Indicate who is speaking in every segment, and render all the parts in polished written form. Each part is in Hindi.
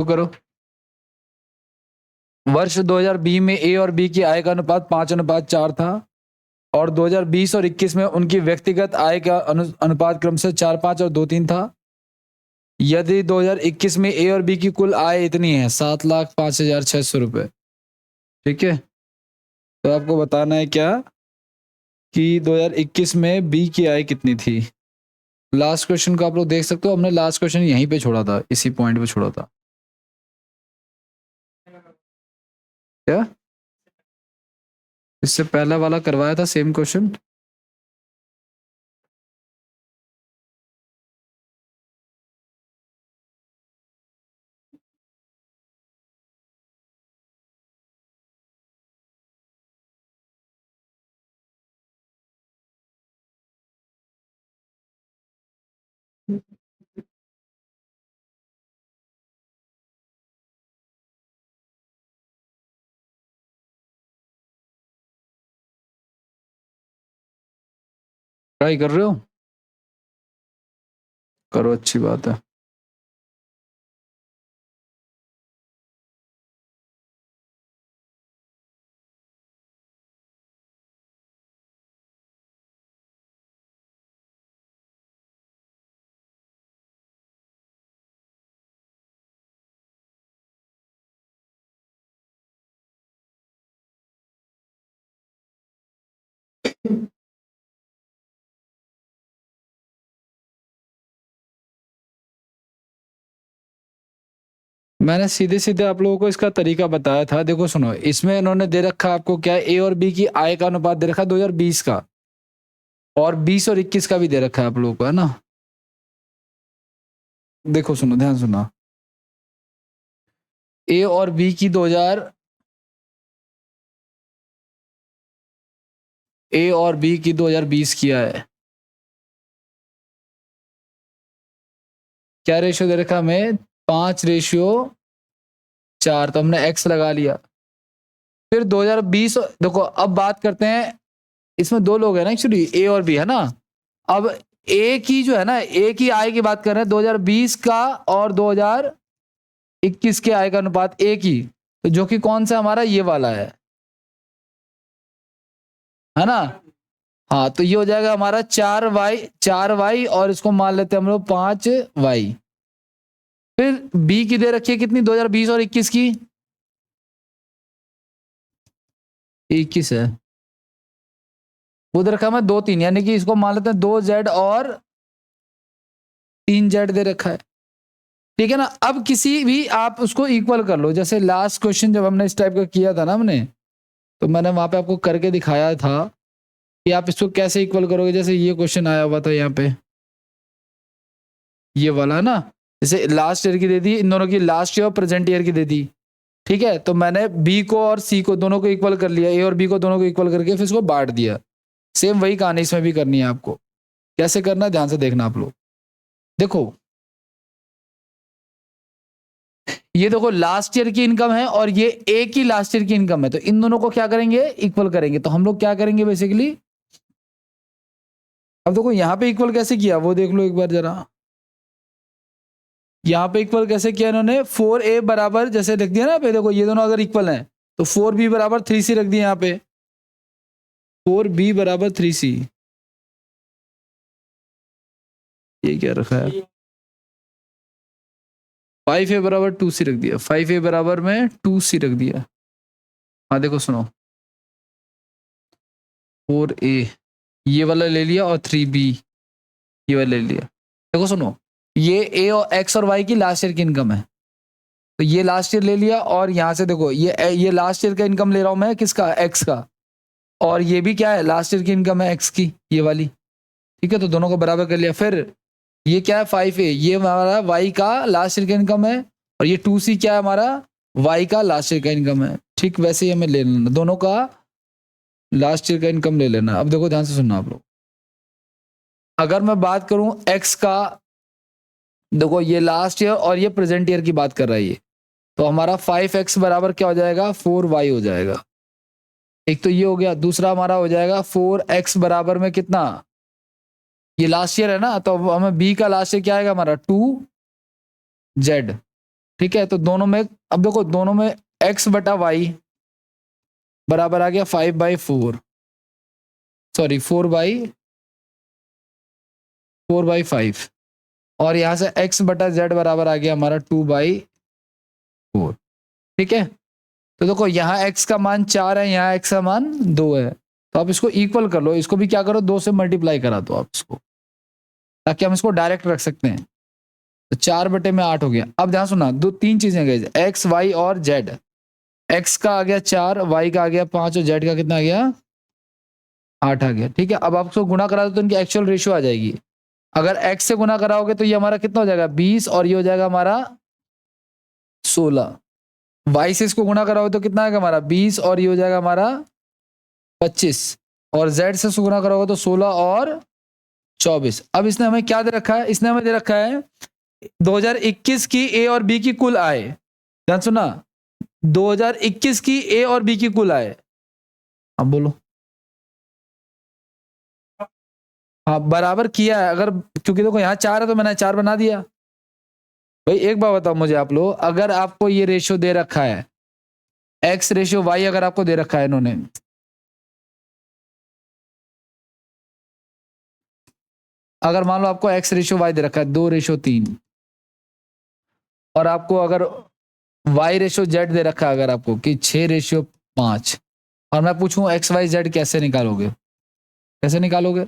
Speaker 1: तो करो। वर्ष 2020 में ए और बी की आय का अनुपात 5:4 था और 2020 और 21 में उनकी व्यक्तिगत आय का अनुपात क्रमशः 4:5 और 2:3 था। यदि 2021 में ए और बी की कुल आय इतनी है 7,05,600 रुपए, ठीक है, तो आपको बताना है क्या कि 2021 में बी की आय कितनी थी। लास्ट क्वेश्चन को आप लोग देख सकते हो, हमने लास्ट क्वेश्चन यहीं पे छोड़ा था, इसी पॉइंट पे छोड़ा था। क्या इससे पहला वाला करवाया था सेम क्वेश्चन? ट्राई कर रहे हो? करो, अच्छी बात है। मैंने सीधे सीधे आप लोगों को इसका तरीका बताया था। देखो सुनो, इसमें इन्होंने दे रखा आपको क्या, ए और बी की आय का अनुपात दे रखा 2020 का, और 20 और 21 का भी दे रखा है आप लोगों को, है ना। देखो सुनो, ध्यान सुना, ए और बी की 2000 ए और बी की 2020 किया है, क्या रेशियो दे रखा हमें, 5:4, तो हमने एक्स लगा लिया। फिर 2020, देखो अब बात करते हैं, इसमें दो लोग हैं ना एक्चुअली, ए और बी, है ना। अब ए की जो है ना, ए की आय की बात कर रहे हैं 2020 का और 2021 के आय का अनुपात ए की, तो जो कि कौन सा हमारा ये वाला है ना। हाँ, तो ये हो जाएगा हमारा 4y और इसको मान लेते हैं हम लोग 5y। फिर बी की दे रखी है कितनी, 2020 और 21 की, 21 है, वो दे रखा है 2-3, यानी कि इसको मान लेते हैं 2z और 3z दे रखा है, ठीक है ना। अब किसी भी आप उसको इक्वल कर लो, जैसे लास्ट क्वेश्चन जब हमने इस टाइप का किया था ना हमने, तो मैंने वहां पे आपको करके दिखाया था कि आप इसको कैसे इक्वल करोगे। जैसे ये क्वेश्चन आया हुआ था यहाँ पे, ये वाला है ना, जैसे लास्ट ईयर की दे दी, इन दोनों की लास्ट ईयर और प्रेजेंट ईयर की दे दी, ठीक है, तो मैंने बी को और सी को दोनों को इक्वल कर लिया, ए और बी को दोनों को इक्वल करके फिर इसको बांट दिया। सेम वही कहानी इसमें भी करनी है आपको। कैसे करना है ध्यान से देखना आप लोग। देखो, ये देखो लास्ट ईयर की इनकम है और ये ए की लास्ट ईयर की इनकम है, तो इन दोनों को क्या करेंगे, इक्वल करेंगे। तो हम लोग क्या करेंगे बेसिकली, अब देखो यहां पे इक्वल कैसे किया वो देख लो एक बार जरा। यहां पे इक्वल कैसे किया इन्होंने, 4a बराबर जैसे लिख दिया ना पे, देखो ये दोनों अगर इक्वल हैं तो 4b बराबर 3c रख दिया यहाँ पे, 4b बराबर 3c। ये क्या रखा है, 5a बराबर 2c रख दिया, 5a बराबर में 2c रख दिया। हाँ देखो सुनो, 4a ये वाला ले लिया और 3b ये वाला ले लिया। देखो सुनो, ये ए और एक्स और वाई की लास्ट ईयर की इनकम है, तो ये लास्ट ईयर ले लिया, और यहां से देखो ये लास्ट ईयर का इनकम ले रहा हूं मैं, किसका, एक्स का, और ये भी क्या है, लास्ट ईयर की इनकम है एक्स की, ये वाली, ठीक है, तो दोनों को बराबर कर लिया। फिर ये क्या है, 5a, ये हमारा वाई का लास्ट ईयर का इनकम है, और ये 2c क्या है हमारा, वाई का लास्ट ईयर का इनकम है। ठीक वैसे ही हमें ले लेना, दोनों का लास्ट ईयर का इनकम ले लेना। अब देखो ध्यान से सुनना आप लोग, अगर मैं बात करूं एक्स का, देखो ये लास्ट ईयर और ये प्रेजेंट ईयर की बात कर रहा है ये, तो हमारा 5x बराबर क्या हो जाएगा, 4y हो जाएगा। एक तो ये हो गया, दूसरा हमारा हो जाएगा 4x बराबर में कितना, ये लास्ट ईयर है ना, तो हमें b का लास्ट ईयर क्या आएगा हमारा 2z, ठीक है, तो दोनों में अब देखो दोनों में x बटा वाई बराबर आ गया 5/4, सॉरी 4/5, और यहां से x बटा z बराबर आ गया हमारा 2/4। ठीक है, तो देखो यहाँ x का मान 4 है, यहाँ x का मान 2 है, तो आप इसको इक्वल कर लो, इसको भी क्या करो 2 से मल्टीप्लाई करा दो आप इसको, ताकि हम इसको डायरेक्ट रख सकते हैं। तो 4/8 हो गया। अब ध्यान सुना, दो तीन चीजें गई, x y और z। x का आ गया 4, y का आ गया 5 और z का कितना आ गया 8 आ गया। ठीक है, अब आप उसको गुणा करा दो तो इनकी एक्चुअल रेशियो आ जाएगी। अगर x से गुणा कराओगे तो ये हमारा कितना हो जाएगा 20, और ये हो जाएगा हमारा 16। y से इसको गुणा कराओगे तो कितना आएगा हमारा 20, और ये हो जाएगा हमारा 25, और z से इसको गुणा कराओगे तो 16 और 24। अब इसने हमें क्या दे रखा है, इसने हमें दे रखा है 2021 की ए और बी की कुल आय। ध्यान सुना, 2021 की ए और बी की कुल आय। अब बोलो, हाँ बराबर किया है, अगर क्योंकि देखो यहाँ 4 है तो मैंने 4 बना दिया। भाई एक बात बताओ मुझे आप लोग, अगर आपको ये रेशियो दे रखा है x रेशियो y, अगर आपको दे रखा है इन्होंने, अगर मान लो आपको x रेशियो y दे रखा है 2/3, और आपको अगर y रेशियो z दे रखा है अगर आपको कि 6/5, और मैं पूछूं x y z कैसे निकालोगे, कैसे निकालोगे?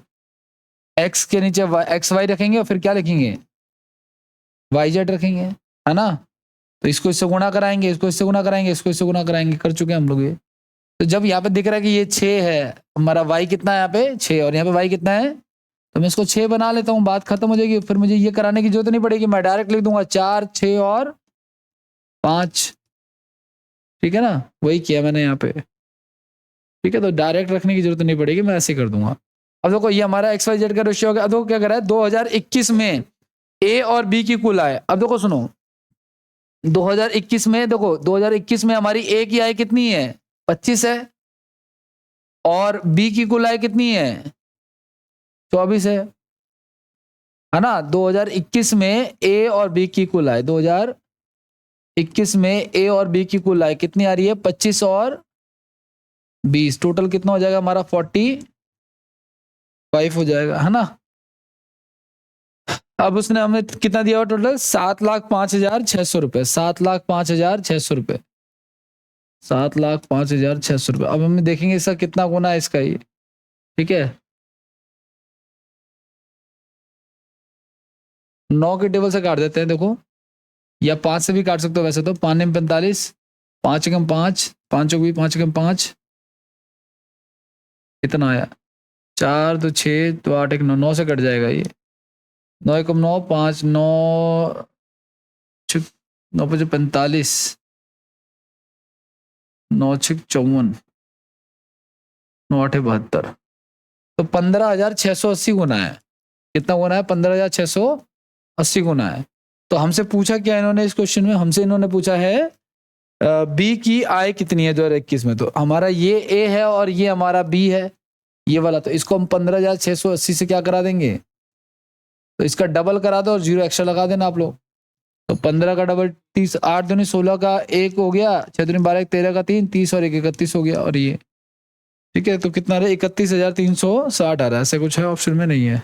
Speaker 1: x के नीचे x y रखेंगे और फिर क्या लिखेंगे y z रखेंगे, है ना? तो इसको इससे गुणा कराएंगे, इसको इससे गुणा कराएंगे, इसको इससे गुणा कराएंगे, कर चुके हैं हम लोग ये। तो जब यहाँ पे दिख रहा है कि ये 6 है, हमारा y कितना है यहाँ पे 6, और यहाँ पे y कितना है, तो मैं इसको 6 बना लेता हूँ, बात खत्म हो जाएगी। फिर मुझे ये कराने की जरूरत नहीं पड़ेगी, मैं डायरेक्ट लिख दूंगा 4, 6 और 5। ठीक है ना, वही किया मैंने यहाँ पे। ठीक है, तो डायरेक्ट रखने की जरूरत नहीं पड़ेगी, मैं ऐसे कर दूंगा। अब देखो ये हमारा एक्स वाई जेड का रेशियो हो गया। अब देखो क्या कर रहा है, 2021 में ए और बी की कुल आय। अब देखो सुनो, 2021 में देखो 2021 में हमारी ए की आय कितनी है 25 है, और बी की कुल आय कितनी है 24 है ना? 2021 में ए और बी की कुल आय, 2021 में ए और बी की कुल आय कितनी आ रही है 25 और 20, टोटल कितना हो जाएगा हमारा 45 हो जाएगा, है ना? अब उसने हमें कितना दिया हुआ टोटल 7,05,600 रुपए, 7,05,600 रुपए, 7,05,600 रुपए। अब हम देखेंगे इसका कितना गुना है इसका ये। ठीक है, 9 के टेबल से काट देते हैं देखो, या 5 से भी काट सकते हो वैसे तो। 5 में 45, 5 एकम 5, 5 भी 5 एकम 5, कितना आया 4 तो 6 तो 8 एक 9, 9 से कट जाएगा ये। 9 एकम 9, 5 9 9 5 45, 9 6 54, 9 8 72, तो 15,680 गुना है। कितना गुना है 15,680 गुना है। तो हमसे पूछा क्या इन्होंने इस क्वेश्चन में, हमसे इन्होंने पूछा है बी की आय कितनी है 2021 में। तो हमारा ये ए है और ये हमारा बी है, ये वाला। तो इसको हम 15,680 से क्या करा देंगे, तो इसका डबल करा दो और 0 एक्स्ट्रा लगा देना आप लोग। तो 15 का डबल 30, 8 दूनी 16 का 1 हो गया, 6 दूनी 12, 13 का 3, 30 और 1 31 हो गया, और ये ठीक है। तो कितना रहा 31,360 आ रहा है, ऐसा कुछ है ऑप्शन में नहीं है।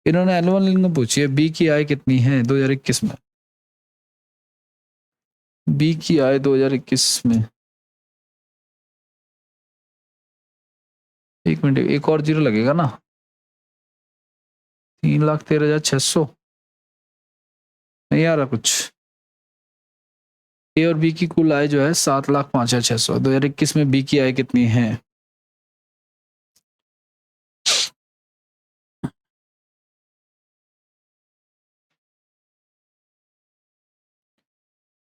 Speaker 1: इन्होंने एनुअल इनकम पूछी है, बी की आय कितनी है 2021 में, बी की आय 2021 में। एक मिनट, एक और जीरो लगेगा ना, 3,13,600 नहीं आ रहा कुछ। ए और बी की कुल आय जो है 7,05,600, 2021 में बी की आय कितनी है?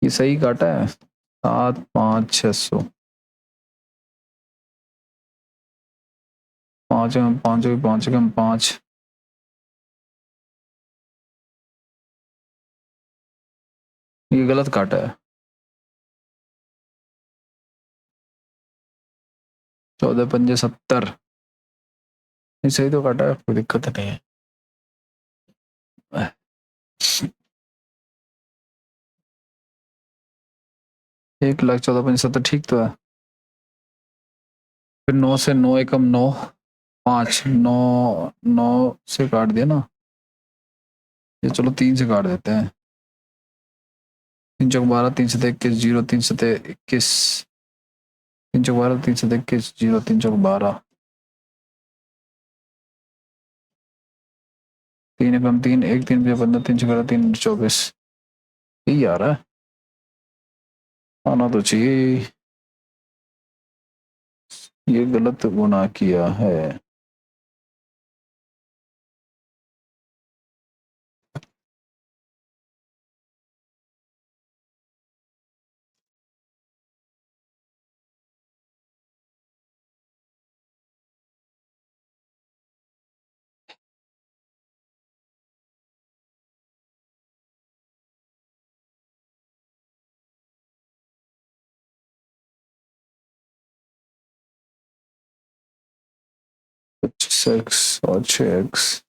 Speaker 1: ये सही काटा है 7,5,600, 5 5 5 5, ये गलत काटा है। 14 पंजे 70, ये सही तो काटा है, कोई दिक्कत नहीं है। 1,14,75 ठीक तो है। फिर 9 से 9 एकम 9, 5 9 9 से काट दिया ना ये, चलो 3 से काट देते हैं। 3 चौक 12, 3 से 21 जीरो, 3 से 21, 3 चौक 12, 3 से 21 जीरो, 3 चौक 12, 3 एकम 3, 1 3 15, 3 से 3 24, यही आ रहा है, आना तो चाहिए। ये गलत गुना किया है। x और 6x,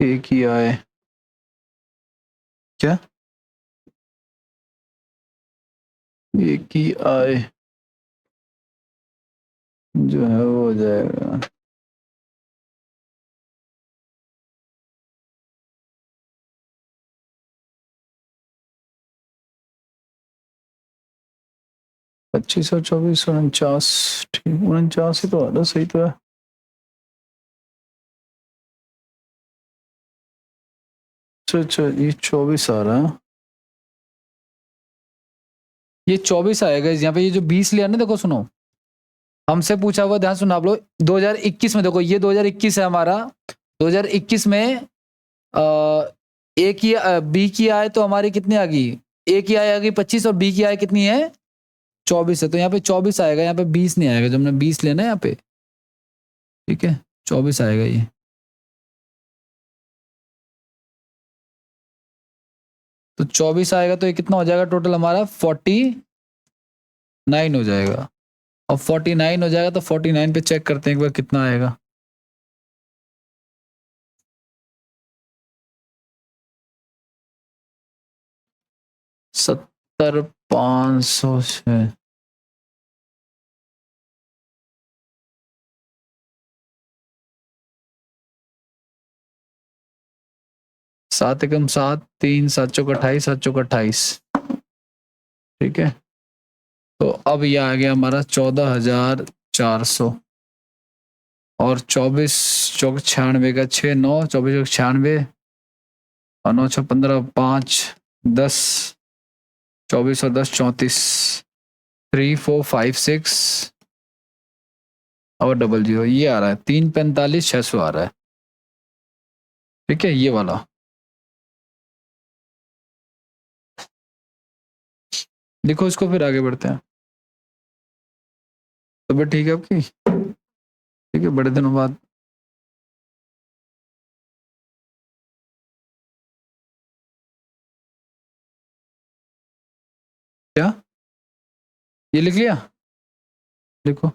Speaker 1: एक ही आए क्या, एक ही आए जो है वो हो जाएगा। पच्चीस और 24 49, ठीक 49 ही तो आ रहा, सही तो है। अच्छा ये 24 आ रहा है, ये 24 आएगा यहाँ पे। ये जो 20 लिया ना, देखो सुनो, हमसे पूछा हुआ, ध्यान सुनो आप लोग। 2021 में देखो, ये 2021 है हमारा। 2021 में ए की बी की आय तो हमारी कितनी आ गई, ए की आय आ गई 25 और बी की आय कितनी है 24 है, तो यहाँ पे 24 आएगा, यहाँ पे 20 नहीं आएगा, जो हमने 20 लेना है यहाँ पे, ठीक है 24 आएगा ये। तो 24 आएगा तो ये कितना हो जाएगा टोटल हमारा 49 हो जाएगा। और 49 हो जाएगा तो 49 पे चेक करते हैं एक बार कितना आएगा। सत्तर 500 से 7 एकम 7, 3 7 चौक 28, 7 चौक 28, ठीक है। तो अब ये आ गया हमारा 14,400, और 24 चौक 96 का 6 9, 24 चौक 96 और 9 6 15 5 10, 24 और 10 34, 3 4 5 6 और डबल जीरो, ये आ रहा है 345 600 आ रहा है, ठीक है ये वाला। देखो इसको, फिर आगे बढ़ते हैं। तबीयत ठीक है आपकी, ठीक है बड़े दिनों बाद। क्या ये लिख लिया, देखो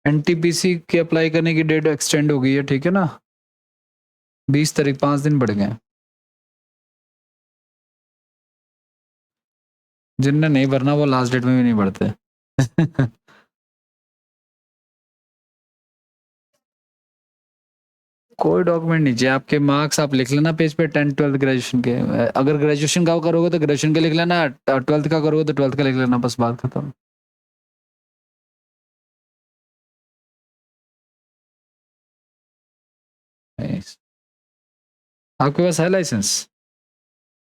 Speaker 1: एनटीपीसी के अप्लाई करने की डेट एक्सटेंड हो गई है, ठीक है ना, 20 तारीख, 5 दिन बढ़ गए। जिनने नहीं भरना वो लास्ट डेट में भी नहीं भरते। कोई डॉक्यूमेंट नहीं चाहिए, आपके मार्क्स आप लिख लेना पेज पे 10 12 ग्रेजुएशन के। अगर ग्रेजुएशन का करोगे तो ग्रेजुएशन के लिख लेना, 12th का करोगे तो 12th का लिख लेना, बस बात खत्म। Nice. आपके पास है लाइसेंस?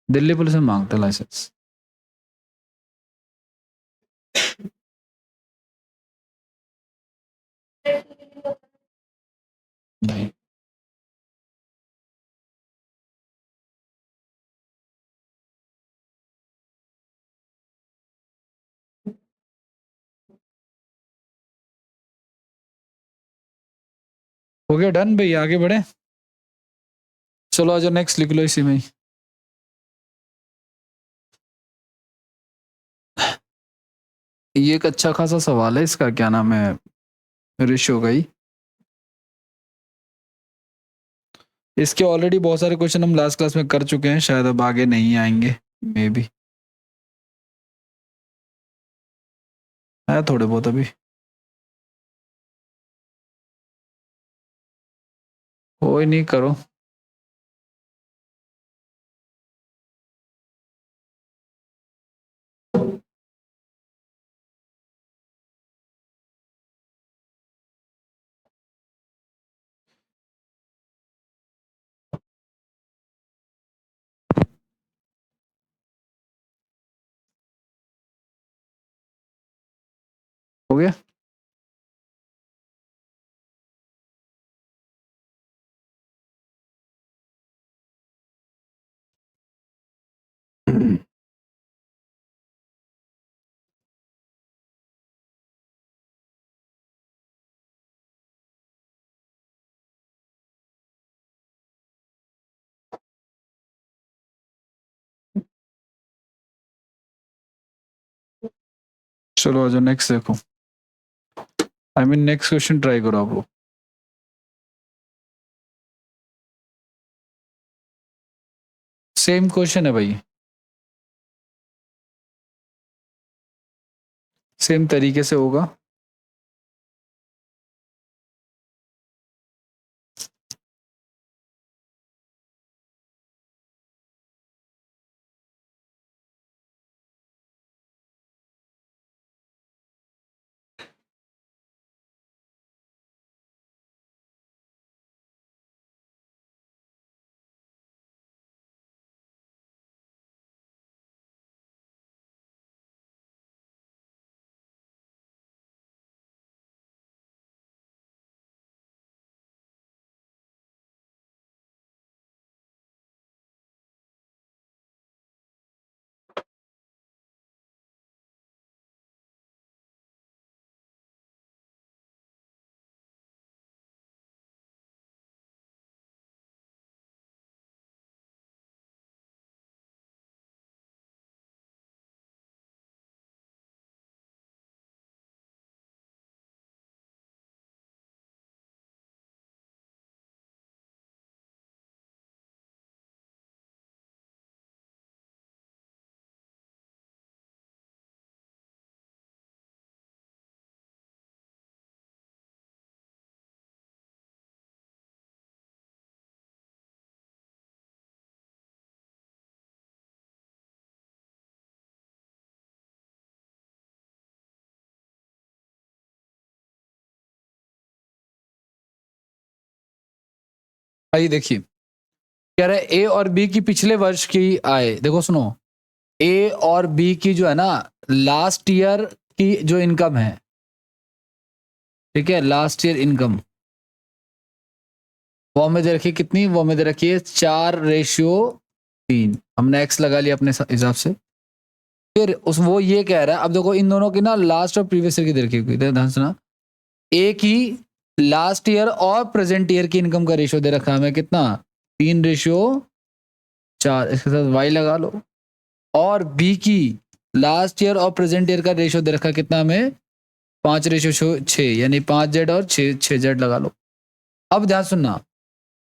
Speaker 1: दिल्ली पुलिस में मांगता लाइसेंस। नहीं। हो गया डन भाई, आगे बढ़े। चलो आ जाओ, नेक्स्ट लिख लो इसी में ही। ये एक अच्छा खासा सवाल है, इसका क्या नाम है, रेशियो का ही। इसके ऑलरेडी बहुत सारे क्वेश्चन हम लास्ट क्लास में कर चुके हैं, शायद अब आगे नहीं आएंगे, मे बी है थोड़े बहुत अभी। कोई नहीं, करो। हो गया। चलो आ जाओ, नेक्स्ट देखो। I mean next question try करो आप लोग। सेम क्वेश्चन है भाई, सेम तरीके से होगा। भाई देखिए, कह रहा है ए और बी की पिछले वर्ष की आय, देखो सुनो, ए और बी की जो है ना लास्ट ईयर की जो इनकम है, ठीक है, लास्ट ईयर इनकम वो हमें दे रखी है कितनी, वो हमें दे रखी है 4:3। हमने एक्स लगा लिया अपने हिसाब से। फिर उस वो ये कह रहा है, अब देखो इन दोनों की ना लास्ट और प्रीवियस ईयर की दे रखी हुई, ध्यान सुना, ए की लास्ट ईयर और प्रेजेंट ईयर की इनकम का रेशियो दे रखा है हमें कितना, 3:4, इसके साथ वाई लगा लो। और बी की लास्ट ईयर और प्रेजेंट ईयर का रेशियो दे रखा कितना हमें, 5:6, यानी 5Z और 6Z लगा लो। अब ध्यान सुनना,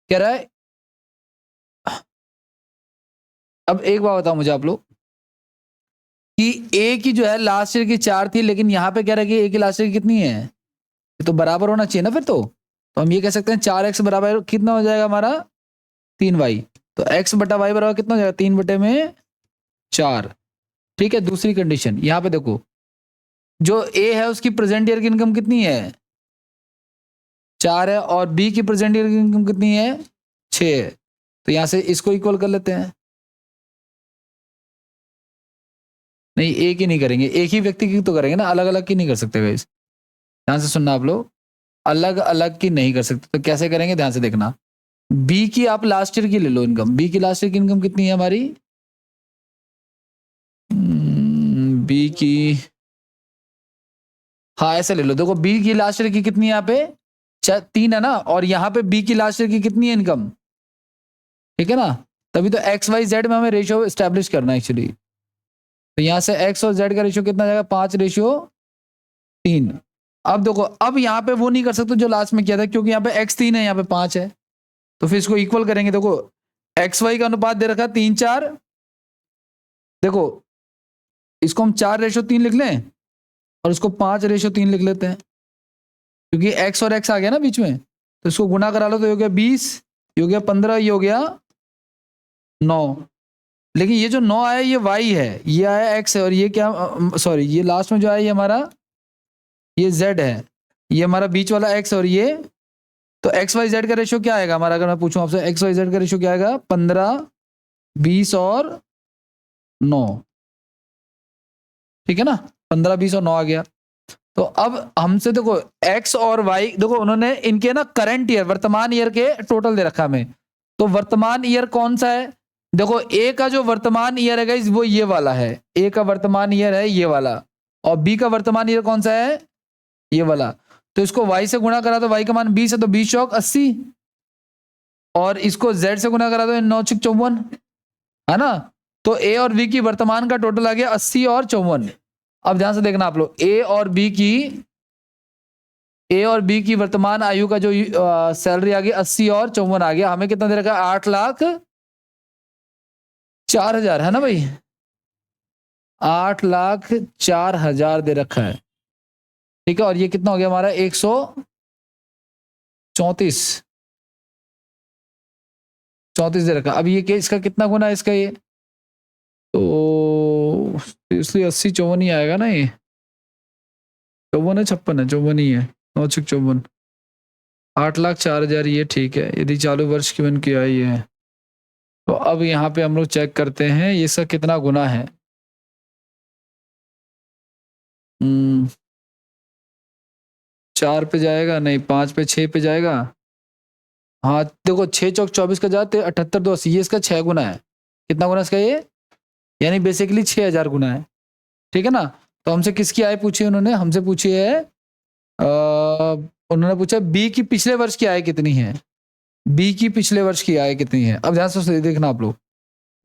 Speaker 1: कह रहा है, अब एक बात बताओ मुझे आप लोग कि ए की जो है लास्ट ईयर की 4 थी, लेकिन यहाँ पे कह रहा है कि ए की लास्ट ईयर की कितनी है, ये तो बराबर होना चाहिए ना फिर तो। तो हम ये कह सकते हैं 4x बराबर कितना हो जाएगा हमारा 3y। तो x बटा y बराबर कितना हो जाएगा 3 बटे में 4। ठीक है, दूसरी कंडीशन यहाँ पे देखो, जो A है उसकी प्रेजेंट ईयर की इनकम कितनी है 4 है, और B की प्रेजेंट ईयर की इनकम कितनी है 6 है। तो यहां से इसको इक्वल कर लेते हैं। नहीं, एक ही नहीं करेंगे, एक ही व्यक्ति की तो करेंगे ना, अलग अलग की नहीं कर सकते गाइस। ध्यान से सुनना आप लोग, अलग अलग की नहीं कर सकते। तो कैसे करेंगे, ध्यान से देखना। बी की आप लास्ट ईयर की ले लो इनकम। बी की लास्ट ईयर की इनकम कितनी है हमारी, बी की, हाँ ऐसे ले लो। देखो बी की लास्ट ईयर की कितनी है यहाँ पे 3 है ना, और यहाँ पे बी की लास्ट ईयर की कितनी है इनकम, ठीक है ना। तभी तो एक्स वाई जेड में हमें रेशियो स्टैब्लिश करना है एक्चुअली। तो यहाँ से एक्स और जेड का रेशियो कितना जाएगा 5:3। अब देखो, अब यहाँ पे वो नहीं कर सकते जो लास्ट में किया था, क्योंकि यहाँ पे x 3 है, यहाँ पे 5 है। तो फिर इसको इक्वल करेंगे। देखो एक्स वाई का अनुपात दे रखा 3:4। देखो इसको हम 4:3 लिख लें और उसको 5:3 लिख लेते हैं, क्योंकि x और x आ गया ना बीच में। तो इसको गुना करा लो तो ये हो गया 20, ये हो गया 15, ये हो गया 9। लेकिन ये जो 9 आया ये y है, ये आया x है, और ये क्या, सॉरी ये लास्ट में जो आया ये हमारा ये z है, ये हमारा बीच वाला x, और ये तो एक्स वाई जेड का रेशियो क्या आएगा हमारा, अगर मैं पूछूं आपसे एक्स वाई जेड का रेशियो क्या आएगा 15, 20 और 9। ठीक है ना, 15, 20 और 9 आ गया। तो अब हमसे देखो x और y, देखो उन्होंने इनके ना करंट ईयर, वर्तमान ईयर के टोटल दे रखा हमें। तो वर्तमान ईयर कौन सा है, देखो a का जो वर्तमान ईयर है गाइस वो ये वाला है, a का वर्तमान ईयर है ये वाला, और b का वर्तमान ईयर कौन सा है ये वाला। तो इसको y से गुणा करा तो y का मान 20 है, तो 20 चौक 80, और इसको z से गुना करा दो 9×54, है ना। तो a और b की वर्तमान का टोटल आ गया 80 और 54। अब ध्यान से देखना आप लोग, ए और बी की वर्तमान आयु का जो सैलरी आ गई 80 और 54 आ गया। हमें कितना दे रखा है 8,04,000, है ना भाई, 8,04,000 दे रखा है। ठीक है, और ये कितना हो गया हमारा 134 दे रखा। अब ये इसका कितना गुना है इसका, ये तो इसलिए 80 54 ही आएगा ना, ये 54 है 56 है 54 ही है, 9×54, 8,04,000 ये ठीक है, यदि चालू वर्ष की उनकी आई है। तो अब यहाँ पे हम लोग चेक करते हैं ये इसका कितना गुना है। 4 पे जाएगा नहीं, 5 पे 6 पे जाएगा। हाँ देखो 6×4 = 24 का जाते 78 2 80, ये इसका 6 गुना है। कितना गुना इसका ये, यानी बेसिकली 6,000 गुना है। ठीक है ना। तो हमसे किसकी आय पूछी उन्होंने, हमसे पूछी है उन्होंने पूछा बी की पिछले वर्ष की आय कितनी है, बी की पिछले वर्ष की आय कितनी है। अब ध्यान से देखना आप लोग,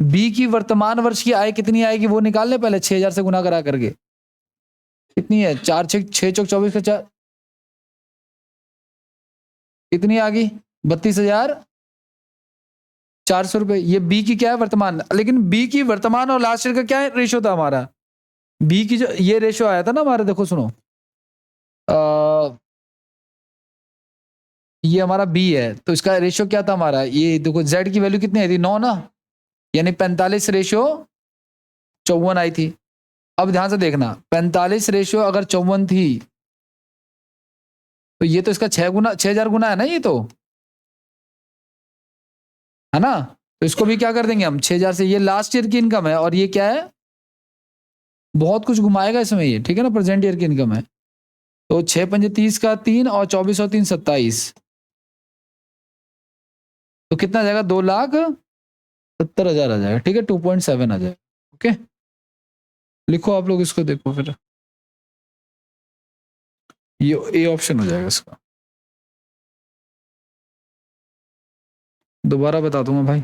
Speaker 1: बी की वर्तमान वर्ष की आय कितनी आएगी वो निकाल ले पहले, 6,000 से गुना करा करके। कितनी है 6×24 का 4, कितनी आ गई 32,400 रुपए। ये बी की क्या है वर्तमान, लेकिन बी की वर्तमान और लास्ट ईयर का क्या रेशियो था हमारा, बी की जो ये रेशियो आया था ना हमारा, देखो सुनो, ये हमारा बी है, तो इसका रेशियो क्या था हमारा, ये देखो जेड की वैल्यू कितनी आई थी 9 ना, यानी 45:54 आई थी। अब ध्यान से देखना 45 अगर 54 थी, तो ये तो इसका 6,000 गुना है ना, ये तो है ना। तो इसको भी क्या कर देंगे हम 6,000 से, ये लास्ट ईयर की इनकम है, और ये क्या है बहुत कुछ घुमाएगा इसमें ये, ठीक है ना, प्रेजेंट ईयर की इनकम है। तो 6×5 = 30 का 3, और 24 और 3 = 27, तो कितना आ जाएगा 2,70,000 आ जाएगा। ठीक है, 2.7 आ जाएगा। ओके, लिखो आप लोग इसको, देखो फिर ये ए ऑप्शन हो जाएगा इसका। दोबारा बता दूंगा भाई।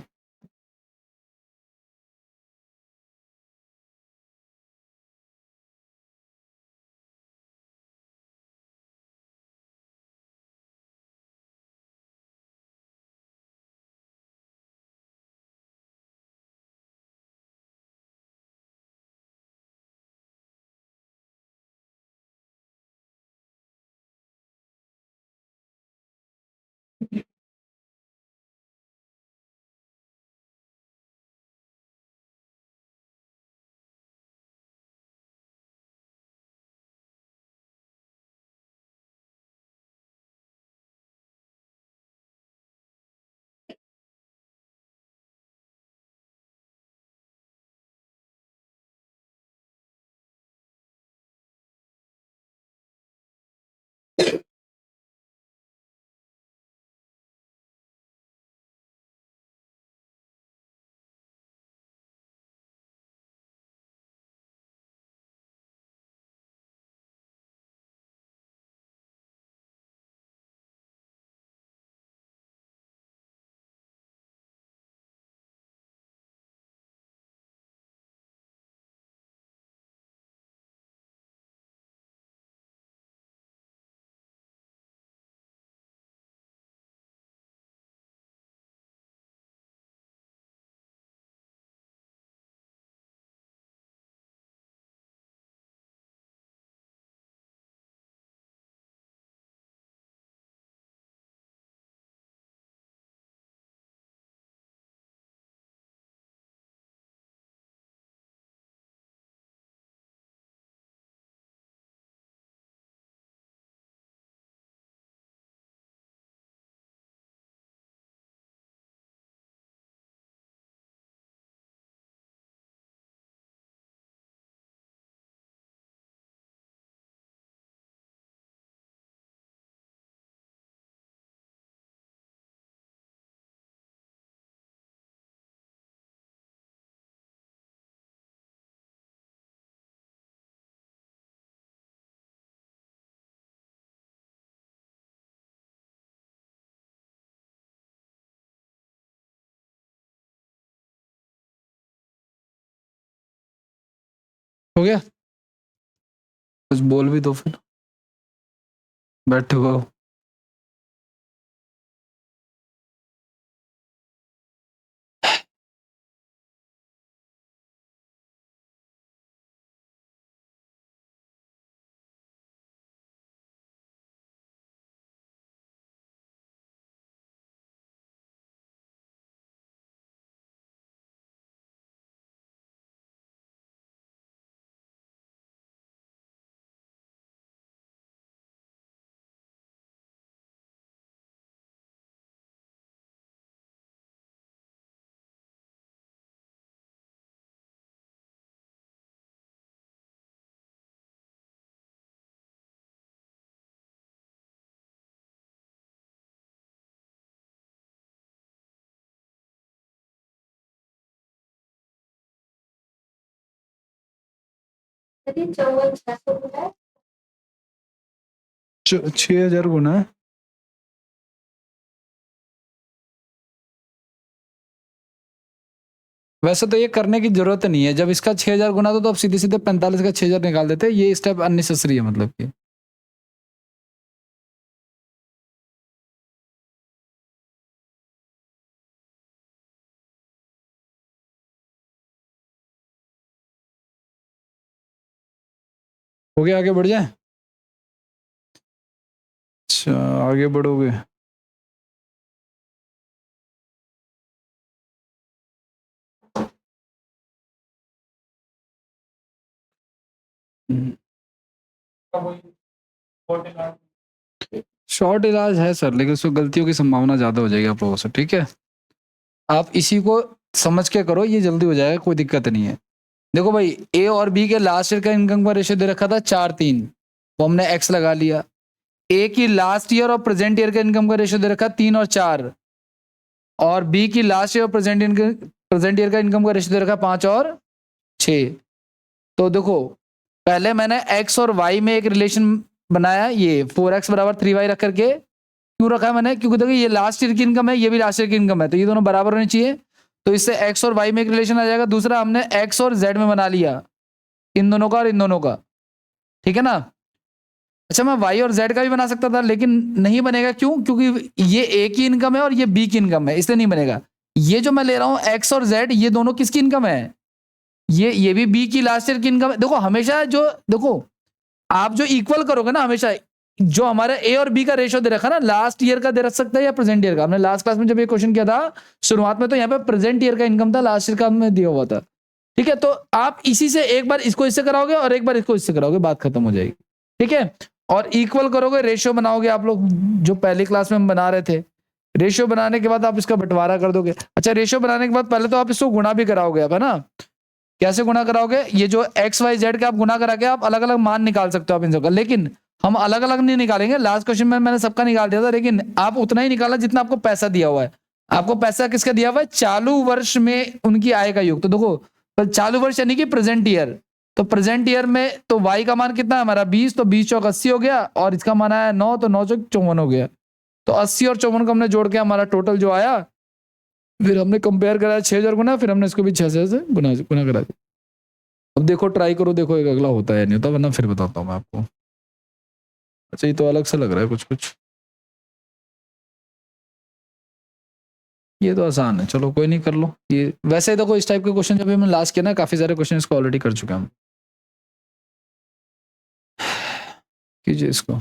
Speaker 1: गया? कुछ बोल भी दो फिर। बैठे हो?
Speaker 2: यदि 54,600 गुना
Speaker 1: 6,000 गुना है। वैसे तो ये करने की जरूरत नहीं है, जब इसका 6,000 गुना तो अब सीधे सीधे 45 का 6,000 निकाल देते। ये स्टेप अननेसेसरी है, मतलब कि हो गया। आगे बढ़ जाए? अच्छा, आगे बढ़ोगे? शॉर्ट इलाज है सर, लेकिन उसमें गलतियों की संभावना ज्यादा हो जाएगी आप लोगों से। ठीक है, आप इसी को समझ के करो, ये जल्दी हो जाएगा, कोई दिक्कत नहीं है। देखो भाई, ए और बी के लास्ट ईयर का इनकम का रेशियो दे रखा था 4:3, तो हमने एक्स लगा लिया। ए की लास्ट ईयर और प्रेजेंट ईयर का इनकम का रेशियो दे रखा 3 और 4, और बी की लास्ट ईयर और प्रेजेंट ईयर का इनकम का रेशियो दे रखा 5 और 6। तो देखो, पहले मैंने एक्स और वाई में एक रिलेशन बनाया, ये 4x बराबर 3y रख करके। क्यों रखा है मैंने? क्योंकि देखो, ये लास्ट ईयर की इनकम है, ये भी लास्ट ईयर की इनकम है, तो ये दोनों बराबर होने चाहिए। तो इससे एक्स और वाई में एक रिलेशन आ जाएगा। दूसरा, हमने एक्स और जेड में बना लिया, इन दोनों का और इन दोनों का। ठीक है ना? अच्छा, मैं वाई और जेड का भी बना सकता था, लेकिन नहीं बनेगा। क्यों? क्योंकि ये ए की इनकम है और ये बी की इनकम है, इसलिए नहीं बनेगा। ये जो मैं ले रहा हूं एक्स और जेड, ये दोनों किसकी इनकम है? ये भी बी की लास्ट ईयर की इनकम है। देखो हमेशा जो, देखो आप जो इक्वल करोगे ना, हमेशा जो हमारे ए और बी का रेशियो दे रखा ना, लास्ट ईयर का दे रख सकता है या प्रेजेंट ईयर का। हमने लास्ट क्लास में जब ये क्वेश्चन किया था शुरुआत में, तो यहाँ पे प्रेजेंट ईयर का इनकम था, लास्ट ईयर का हमने दिया हुआ था। ठीक है, तो आप इसी से एक बार इसको इससे कराओगे और एक बार इसको इससे कराओगे, बात खत्म हो जाएगी। ठीक है, और इक्वल करोगे, रेशियो बनाओगे आप लोग, जो पहली क्लास में हम बना रहे थे। रेशियो बनाने के बाद आप इसका बंटवारा कर दोगे। अच्छा, रेशियो बनाने के बाद पहले तो आप इसको गुणा भी कराओगे, अब है ना? कैसे गुणा कराओगे? ये जो एक्स वाई जेड के आप गुणा करा के आप अलग अलग मान निकाल सकते हो आप इन सबका, लेकिन हम अलग अलग नहीं निकालेंगे। लास्ट क्वेश्चन में मैंने सबका निकाल दिया था, लेकिन आप उतना ही निकाला जितना आपको पैसा दिया हुआ है। आपको पैसा किसका दिया हुआ है? चालू वर्ष में उनकी आय का योग। तो देखो, तो चालू वर्ष यानी कि प्रेजेंट ईयर। तो प्रेजेंट ईयर में तो वाई का मान कितना है हमारा? 20, तो 20 चौक 80 हो गया, और इसका मान आया 9, तो 9 चौक 54 हो गया। तो 80 और 54 को हमने जोड़ के हमारा टोटल जो आया, फिर हमने कंपेयर कराया 6,000 गुना, फिर हमने इसको भी 6,000 से गुना गुना करा दिया। अब देखो, ट्राई करो, देखो एक अगला होता है नहीं होता, वरना फिर बताता हूँ मैं आपको। अच्छा, ये तो अलग से लग रहा है कुछ कुछ। ये तो आसान है, चलो कोई नहीं, कर लो ये। वैसे देखो, इस टाइप के क्वेश्चन जब हमने लास्ट किया ना, काफी सारे क्वेश्चन इसको ऑलरेडी कर चुके हैं हम। कीजिए इसको।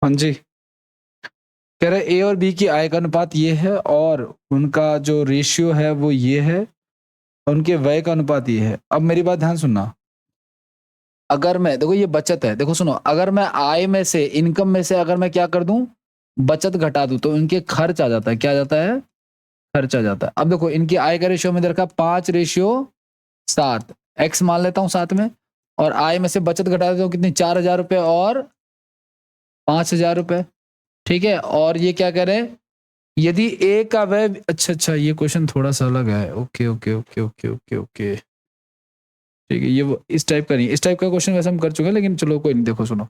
Speaker 1: हाँ जी, कह रहे ए और बी की आय का अनुपात ये है और उनका जो रेशियो है वो ये है और उनके व्यय का अनुपात ये है। अब मेरी बात ध्यान सुनना, अगर मैं देखो ये बचत है, देखो सुनो, अगर मैं आय में से इनकम में से अगर मैं क्या कर दूं, बचत घटा दूं, तो इनके खर्च आ जाता है। क्या आ जाता है? खर्च आ जाता है। अब देखो इनकी आय का रेशियो में देखा 5:7, एक्स मान लेता हूं साथ में, और आय में से बचत घटा देता हूं कितनी, 4,000 रुपए और 5,000 रुपए। ठीक है, और ये क्या कह रहे हैं, यदि ए का व्यय, अच्छा अच्छा ये क्वेश्चन थोड़ा सा अलग है, okay okay okay okay okay okay, ठीक है, ये इस टाइप का नहीं, इस टाइप का क्वेश्चन वैसे हम कर चुके हैं, लेकिन चलो कोई नहीं। देखो सुनो,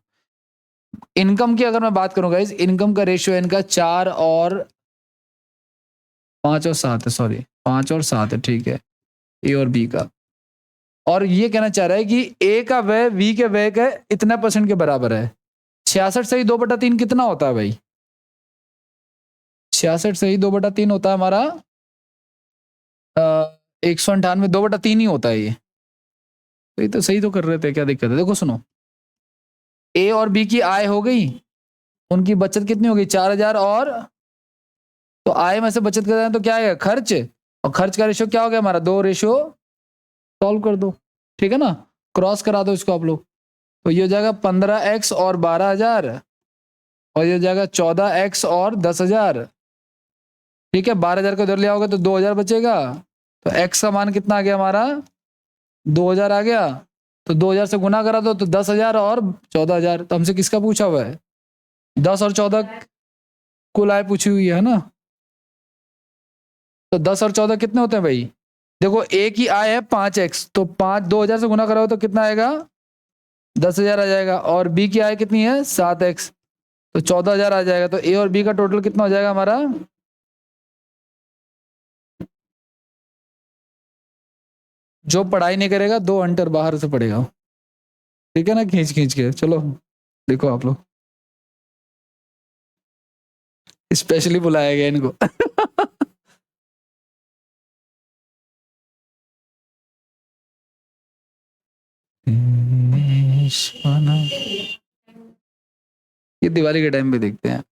Speaker 1: इनकम की अगर मैं बात करूं गाइस, इनकम का रेशियो इनका 5 और 7 है, सॉरी 5 और 7 है, ठीक है, ए और बी का। और ये कहना चाह रहा है कि ए का व्यय बी के व्यय के इतना % के बराबर है। 66 से ही 2/3 कितना होता है भाई? 66 से ही 2/3 होता है हमारा 198, 2/3 ही होता है ये। तो ये तो सही तो कर रहे थे, क्या दिक्कत है? देखो सुनो, ए और बी की आय हो गई, उनकी बचत कितनी होगी, 4,000, और तो आय में से बचत कर रहे हैं तो क्या आएगा, खर्च, और खर्च का रेशियो क्या हो गया हमारा, 2 रेशियो, सॉल्व कर दो, ठीक है ना, क्रॉस करा दो इसको आप लोग, तो ये हो जाएगा 15x और 12,000, और ये हो जाएगा 14x और 10,000। ठीक है, 12,000 को इधर ले आओगे तो 2,000 बचेगा, तो x का मान कितना आ गया हमारा, 2,000 आ गया, तो 2,000 से गुना करा दो तो 10,000 और 14,000। तो हमसे किसका पूछा हुआ है, 10 और 14 कुल आय पूछी हुई है ना, तो 10 और 14 कितने होते हैं भाई? देखो ए की आय है 5x, तो 2,000 से गुना कराओ तो कितना आएगा, 10,000 आ जाएगा, और बी की आय कितनी है 7x, तो 14,000 आ जाएगा। तो ए और बी का टोटल कितना हो जाएगा हमारा, जो पढ़ाई नहीं करेगा 2 अंटर बाहर से पड़ेगा, ठीक है ना, खींच खींच के। चलो देखो आप लोग, स्पेशली बुलाया गया इनको। ये दिवाली के टाइम पे देखते हैं।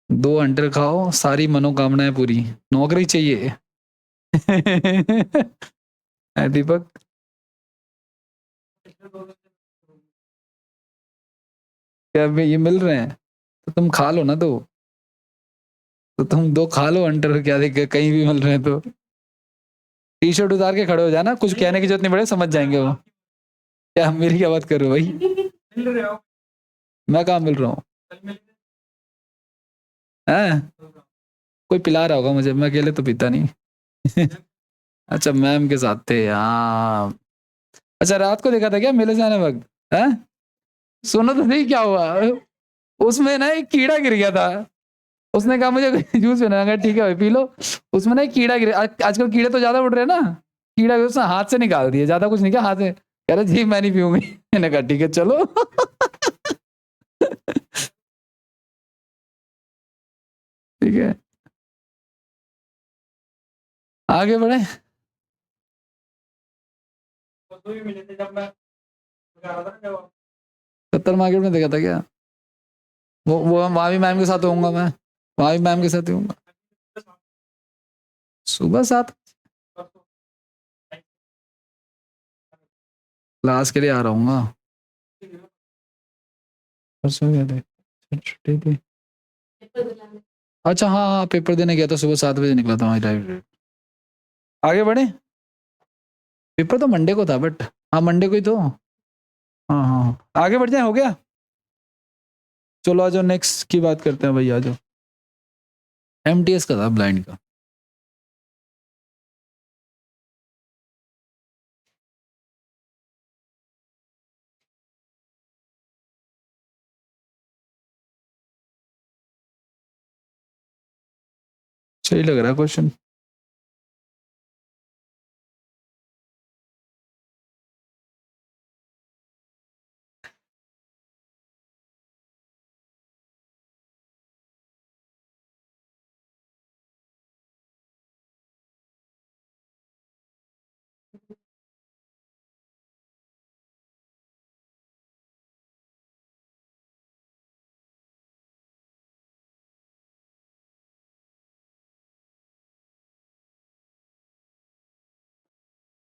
Speaker 1: दो अंडर खाओ, सारी मनोकामनाएं पूरी, नौकरी चाहिए। है दीपक? क्या अभी ये मिल रहे हैं, तो तुम खा लो ना दो, तो तुम दो खा लो अंडर, क्या दिक्कत, कहीं भी मिल रहे हैं तो। टी शर्ट उतार के खड़े हो जाना, कुछ कहने की जरूरत नहीं पड़े, समझ जाएंगे वो। क्या मेरी क्या बात कर रहे हो भाई? मैं कहाँ मिल रहा हूँ? हैं? कोई पिला रहा होगा मुझे, मैं अकेले तो पीता नहीं। अच्छा मैम के साथ थे, हाँ। अच्छा रात को देखा था क्या मेले से आने वक्त? हैं? सुनो तो सही क्या हुआ, उसमें ना एक कीड़ा गिर गया था, उसने कहा मुझे जूस पीना है, ठीक है भाई पी लो। उसमें ना एक कीड़ा गिर, आजकल कीड़े तो ज्यादा उड़ रहे हैं ना, कीड़ा भी उसने हाथ से निकाल दिया, ज्यादा कुछ नहीं किया, हाथ से कह रहा जी मैं नहीं पीऊंगी। मैंने कहा ठीक है चलो। ठीक है, आगे बढ़े। 70 मार्केट में देखा था क्या? वो वहां भी मैम के साथ होऊंगा मैं, वहां भी मैम के साथ ही होऊंगा, सुबह 7, क्लास के लिए आ रहा हूँ। परसों क्या थे, छुट्टी थी। अच्छा हाँ हाँ, पेपर देने गया था, सुबह 7 बजे निकला था वहाँ, राइट। आगे बढ़े, पेपर तो मंडे को था, बट हाँ मंडे को ही तो, हाँ हाँ हाँ। आगे बढ़ जाए, हो गया। चलो आ जाओ, नेक्स्ट की बात करते हैं भाई, आ जाओ। एमटीएस का था, ब्लाइंड का। सही लग रहा है क्वेश्चन।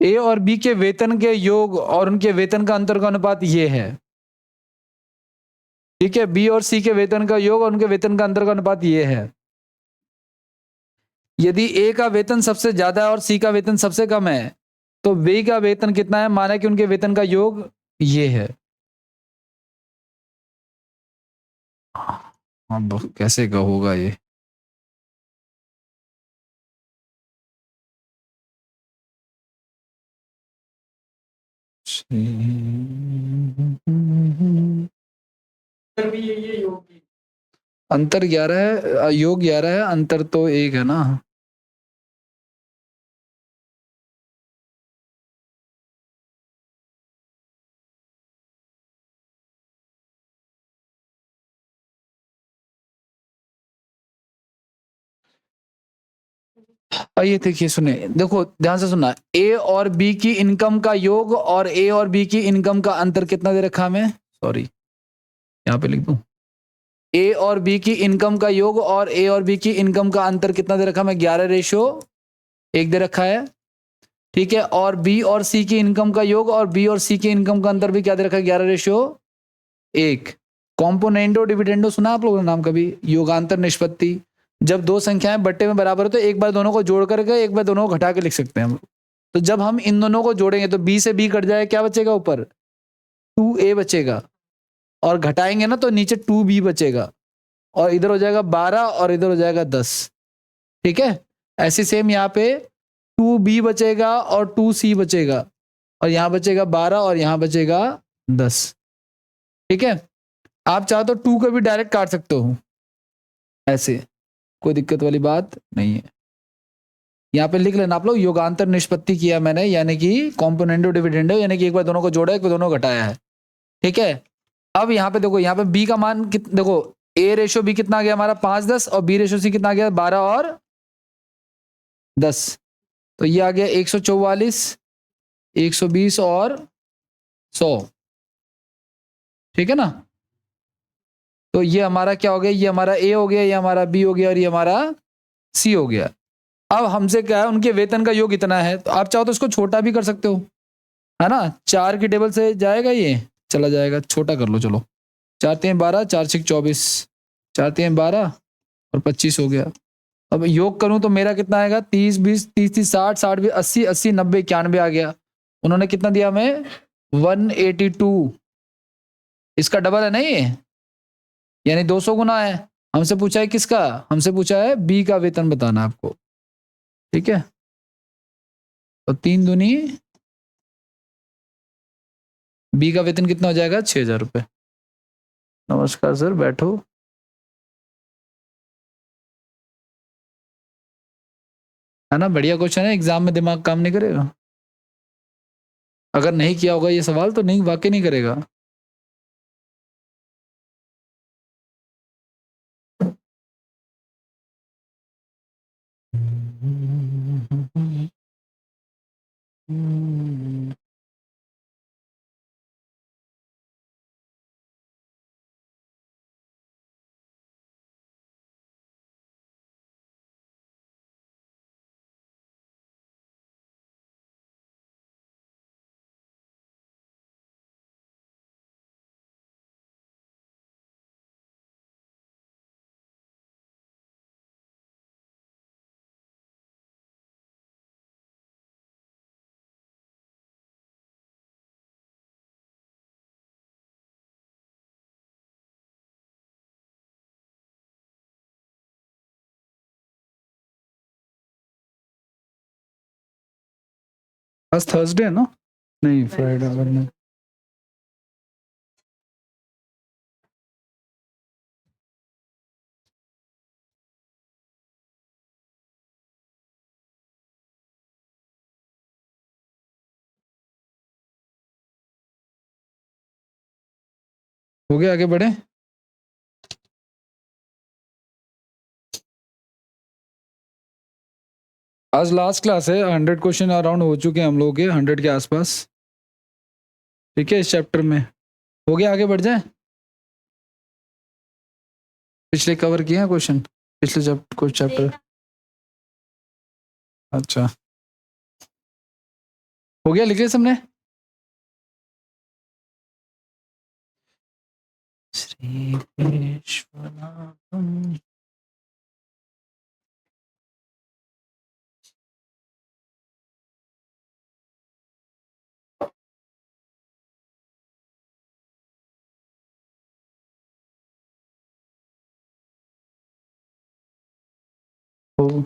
Speaker 1: ए और बी के वेतन के योग और उनके वेतन का अंतर का अनुपात ये है। ठीक है, बी और सी के वेतन का योग और उनके वेतन का अंतर का अनुपात ये है। यदि ए का वेतन सबसे ज्यादा है और सी का वेतन सबसे कम है तो बी का वेतन कितना है, माना कि उनके वेतन का योग ये है। अब कैसे का होगा ये? अंतर 11 है, योग 11 है, अंतर तो 1 है ना। आइए देखिए, सुने, देखो ध्यान से सुनना। ए और बी की इनकम का योग और ए और बी की इनकम का अंतर कितना दे रखा हमें, सॉरी यहां पे लिख दूं। ए और बी की इनकम का योग और ए और बी की इनकम का अंतर कितना दे रखा है, 11:1 दे रखा है। ठीक है, और बी और सी की इनकम का योग और बी और सी की इनकम का अंतर भी क्या दे रखा है, 11:1। कॉम्पोनेंडो डिविडेंडो सुना आप लोगों ने नाम कभी? योगांतर निष्पत्ति। जब दो संख्याएं बट्टे में बराबर हो तो एक बार दोनों को जोड़ करके एक बार दोनों को घटा के लिख सकते हैं हम। तो जब हम इन दोनों को जोड़ेंगे तो बी से बी कट जाएगा, क्या बचेगा ऊपर, 2a बचेगा, और घटाएंगे ना तो नीचे 2b बचेगा, और इधर हो जाएगा 12 और इधर हो जाएगा 10। ठीक है, ऐसे सेम यहाँ पे 2b बचेगा और 2c बचेगा, और यहाँ बचेगा 12 और यहाँ बचेगा 10। ठीक है, आप चाहो तो 2 को भी डायरेक्ट काट सकते हो ऐसे, कोई दिक्कत वाली बात नहीं है। यहाँ पे लिख लेना आप लोग, योगांतर निष्पत्ति किया मैंने, यानी कि कॉम्पोनेंडो डिविडेंडो, यानी कि एक बार दोनों को जोड़ा एक बार दोनों को घटाया है। ठीक है, अब यहाँ पे देखो, यहाँ पे बी का मान देखो, ए रेशो बी कितना आ गया हमारा, 5:10, और बी रेशो सी कितना आ गया, 12 और 10। तो ये आ गया 144, 120 और 100। ठीक है ना, तो ये हमारा क्या हो गया, ये हमारा ए हो गया, ये हमारा बी हो गया, और ये हमारा सी हो गया। अब हमसे क्या है, उनके वेतन का योग इतना है, तो आप चाहो तो इसको छोटा भी कर सकते हो, है ना। 4 की टेबल से जाएगा, ये चला जाएगा, छोटा कर लो चलो। 4×3 = 12, 4×6 = 24, 4×3 = 12 और 25 हो गया। अब योग करूं तो मेरा कितना आएगा, 30 20 30 30 60 60 20 80 80 90 91 आ गया। उन्होंने कितना दिया हमें, 182। इसका डबल है ना ये, यानी 200 गुना है। हमसे पूछा है किसका, हमसे पूछा है बी का वेतन बताना आपको। ठीक है, तो 3 दूनी, बी का वेतन कितना हो जाएगा, 6,000 रुपये। नमस्कार सर, बैठो। है ना, बढ़िया क्वेश्चन है, एग्जाम में दिमाग काम नहीं करेगा। अगर नहीं किया होगा ये सवाल तो नहीं, वाकई नहीं करेगा। आज थर्सडे है ना, नहीं फ्राइडे नहीं। हो गया, आगे बढ़े। आज लास्ट क्लास है, 100 क्वेश्चन अराउंड हो चुके हैं हम लोगों के, 100 के आसपास। ठीक है, इस चैप्टर में हो गया, आगे बढ़ जाए। पिछले कवर किए हैं क्वेश्चन, पिछले कुछ चैप्टर। अच्छा, हो गया, लिख लिया सबने? श्री विश्वनाथम। ओ,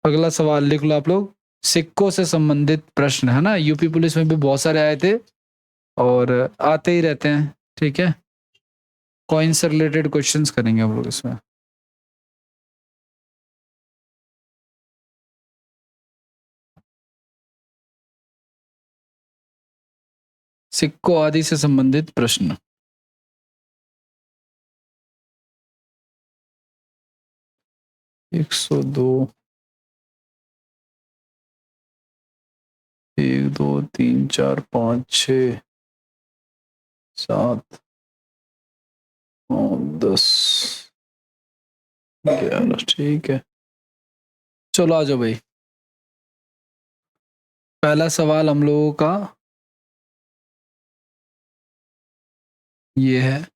Speaker 1: अगला सवाल लिख लो आप लोग। सिक्कों से संबंधित प्रश्न है ना, यूपी पुलिस में भी बहुत सारे आए थे और आते ही रहते हैं, ठीक है। कॉइन से रिलेटेड क्वेश्चंस करेंगे हम लोग इसमें। सिक्कों आदि से संबंधित प्रश्न। एक 102, 1 2 3 4 5 6 7 9 10 11, ठीक है। चलो आ जाओ भाई। पहला सवाल हम लोगों का ये है,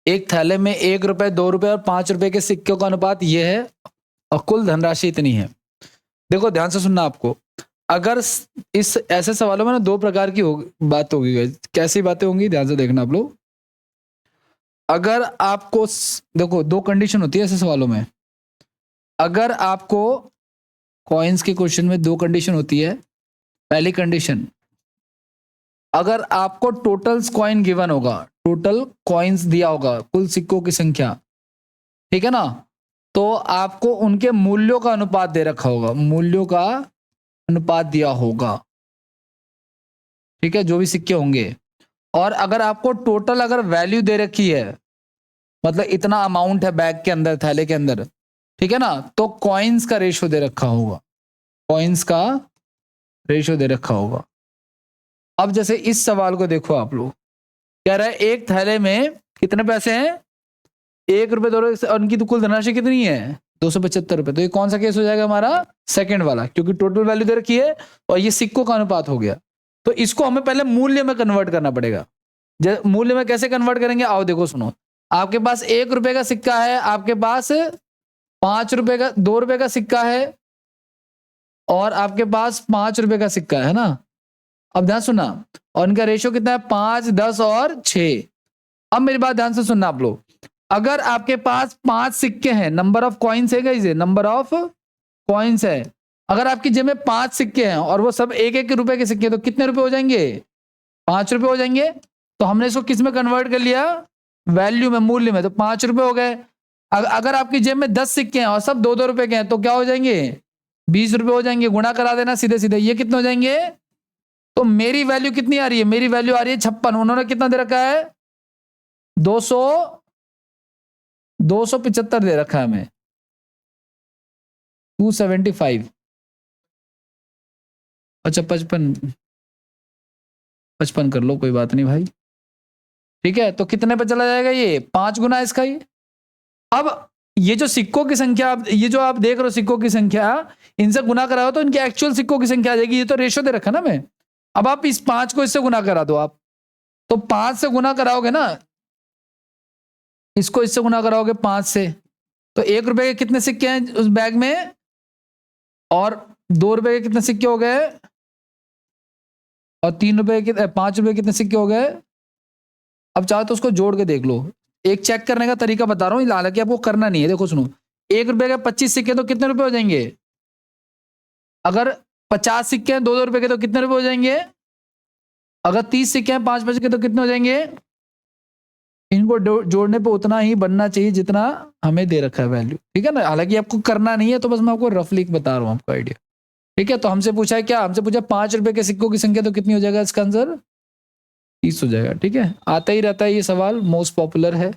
Speaker 1: एक थैले में 1 रुपए, 2 रुपए और 5 रुपए के सिक्कों का अनुपात ये है और कुल धनराशि इतनी है। देखो ध्यान से सुनना आपको। अगर इस ऐसे सवालों में ना दो प्रकार की बात होगी guys। कैसी बातें होंगी ध्यान से देखना आप लोग। अगर आपको देखो दो कंडीशन होती है ऐसे सवालों में। अगर आपको कॉइन्स के क्वेश्चन में दो कंडीशन होती है। पहली कंडीशन, अगर आपको टोटल कॉइन गिवन होगा, टोटल कॉइन्स दिया होगा, कुल सिक्कों की संख्या, ठीक है ना, तो आपको उनके मूल्यों का अनुपात दे रखा होगा, मूल्यों का अनुपात दिया होगा, ठीक है, जो भी सिक्के होंगे। और अगर आपको टोटल अगर वैल्यू दे रखी है, मतलब इतना अमाउंट है बैग के अंदर, थैले के अंदर, ठीक है ना, तो कॉइन्स का रेशियो दे रखा होगा, कॉइन्स का रेशियो दे रखा होगा। अब जैसे इस सवाल को देखो आप लोग, कह रहा है एक थैले में कितने पैसे हैं, 1 रुपए 2 रुपए, और उनकी तो कुल धनराशि कितनी है, 275 रुपए। तो ये कौन सा केस हो जाएगा हमारा, सेकंड वाला, क्योंकि टोटल वैल्यू दे रखी है और ये सिक्कों का अनुपात हो गया। तो इसको हमें पहले मूल्य में कन्वर्ट करना पड़ेगा। मूल्य में कैसे कन्वर्ट करेंगे, आओ देखो सुनो। आपके पास 1 रुपए का सिक्का है, आपके पास 5 रुपए का, 2 रुपए का सिक्का है, और आपके पास 5 रुपए का सिक्का है ना। अब ध्यान सुनना, और इनका रेशियो कितना है, 5 10 और 6। अब मेरी बात ध्यान से सुनना आप लोग। अगर आपके पास 5 सिक्के हैं, नंबर ऑफ कॉइन्स है गाइस, नंबर ऑफ कॉइन्स है। अगर आपकी जेब में 5 सिक्के हैं और वो सब 1-1 रुपए के सिक्के, तो कितने रुपए हो जाएंगे, 5 रुपए हो जाएंगे। तो हमने इसको किस में कन्वर्ट कर लिया, वैल्यू में, मूल्य में, तो 5 रुपए हो गए। अगर आपकी जेब में 10 सिक्के हैं और सब 2-2 रुपए के हैं, तो क्या हो जाएंगे, 20 रुपए हो जाएंगे। गुणा करा देना सीधे सीधे, ये कितने हो जाएंगे। तो मेरी वैल्यू कितनी आ रही है, मेरी वैल्यू आ रही है 56। उन्होंने कितना दे रखा है, 275 दे रखा है हमें, 275। अच्छा 55 कर लो, कोई बात नहीं भाई, ठीक है। तो कितने पे चला जाएगा, ये 5 गुना इसका ही। अब ये जो सिक्कों की संख्या, ये जो आप देख रहे हो सिक्कों की संख्या, इनसे गुना कराओ तो इनके एक्चुअल सिक्कों की संख्या आ जाएगी। ये तो रेशियो दे रखा ना मैं। अब आप इस 5 को इससे गुना करा दो आप, तो 5 से गुना कराओगे ना, इसको इससे गुना कराओगे 5 से, तो 1 रुपए के कितने सिक्के हैं उस बैग में, और 2 रुपए के कितने सिक्के हो गए, और 3 रुपए के, 5 रुपए के कितने सिक्के हो गए। अब चाहो तो उसको जोड़ के देख लो। एक चेक करने का तरीका बता रहा हूँ, हालांकि आपको करना नहीं है। देखो सुनो, 1 रुपए के 25 सिक्के तो कितने रुपए हो जाएंगे, अगर 50 सिक्के हैं 2-2 रुपए के, तो कितने रुपए हो जाएंगे। अगर 30 सिक्के हैं 5-5 के, तो कितने हो जाएंगे। इनको जोड़ने पे उतना ही बनना चाहिए जितना हमें दे रखा है वैल्यू, ठीक है ना। हालांकि आपको करना नहीं है, तो बस मैं आपको रफली बता रहा हूँ आपको आइडिया, ठीक है। तो हमसे पूछा है क्या, हमसे पूछा 5 रुपए के सिक्कों की संख्या, तो कितनी हो जाएगा इसका आंसर, 30 हो जाएगा। ठीक है, आता ही रहता है ये सवाल, मोस्ट पॉपुलर है।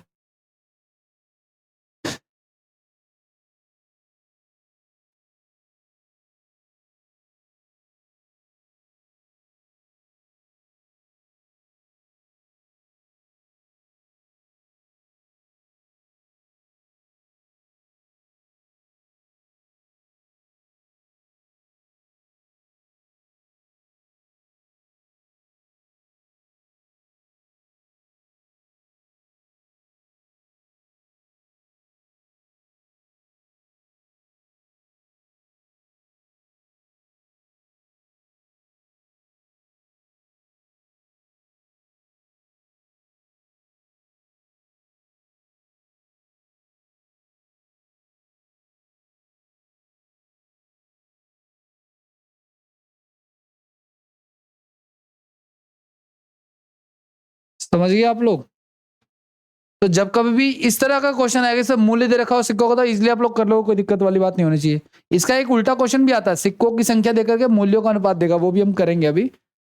Speaker 1: समझ गए आप लोग? तो जब कभी भी इस तरह का क्वेश्चन आएगा, सब मूल्य दे रखा हो सिक्कों का, तो इसलिए आप लोग कर लो, कोई दिक्कत वाली बात नहीं होनी चाहिए। इसका एक उल्टा क्वेश्चन भी आता है, सिक्कों की संख्या देकर के मूल्यों का अनुपात देगा, वो भी हम करेंगे अभी।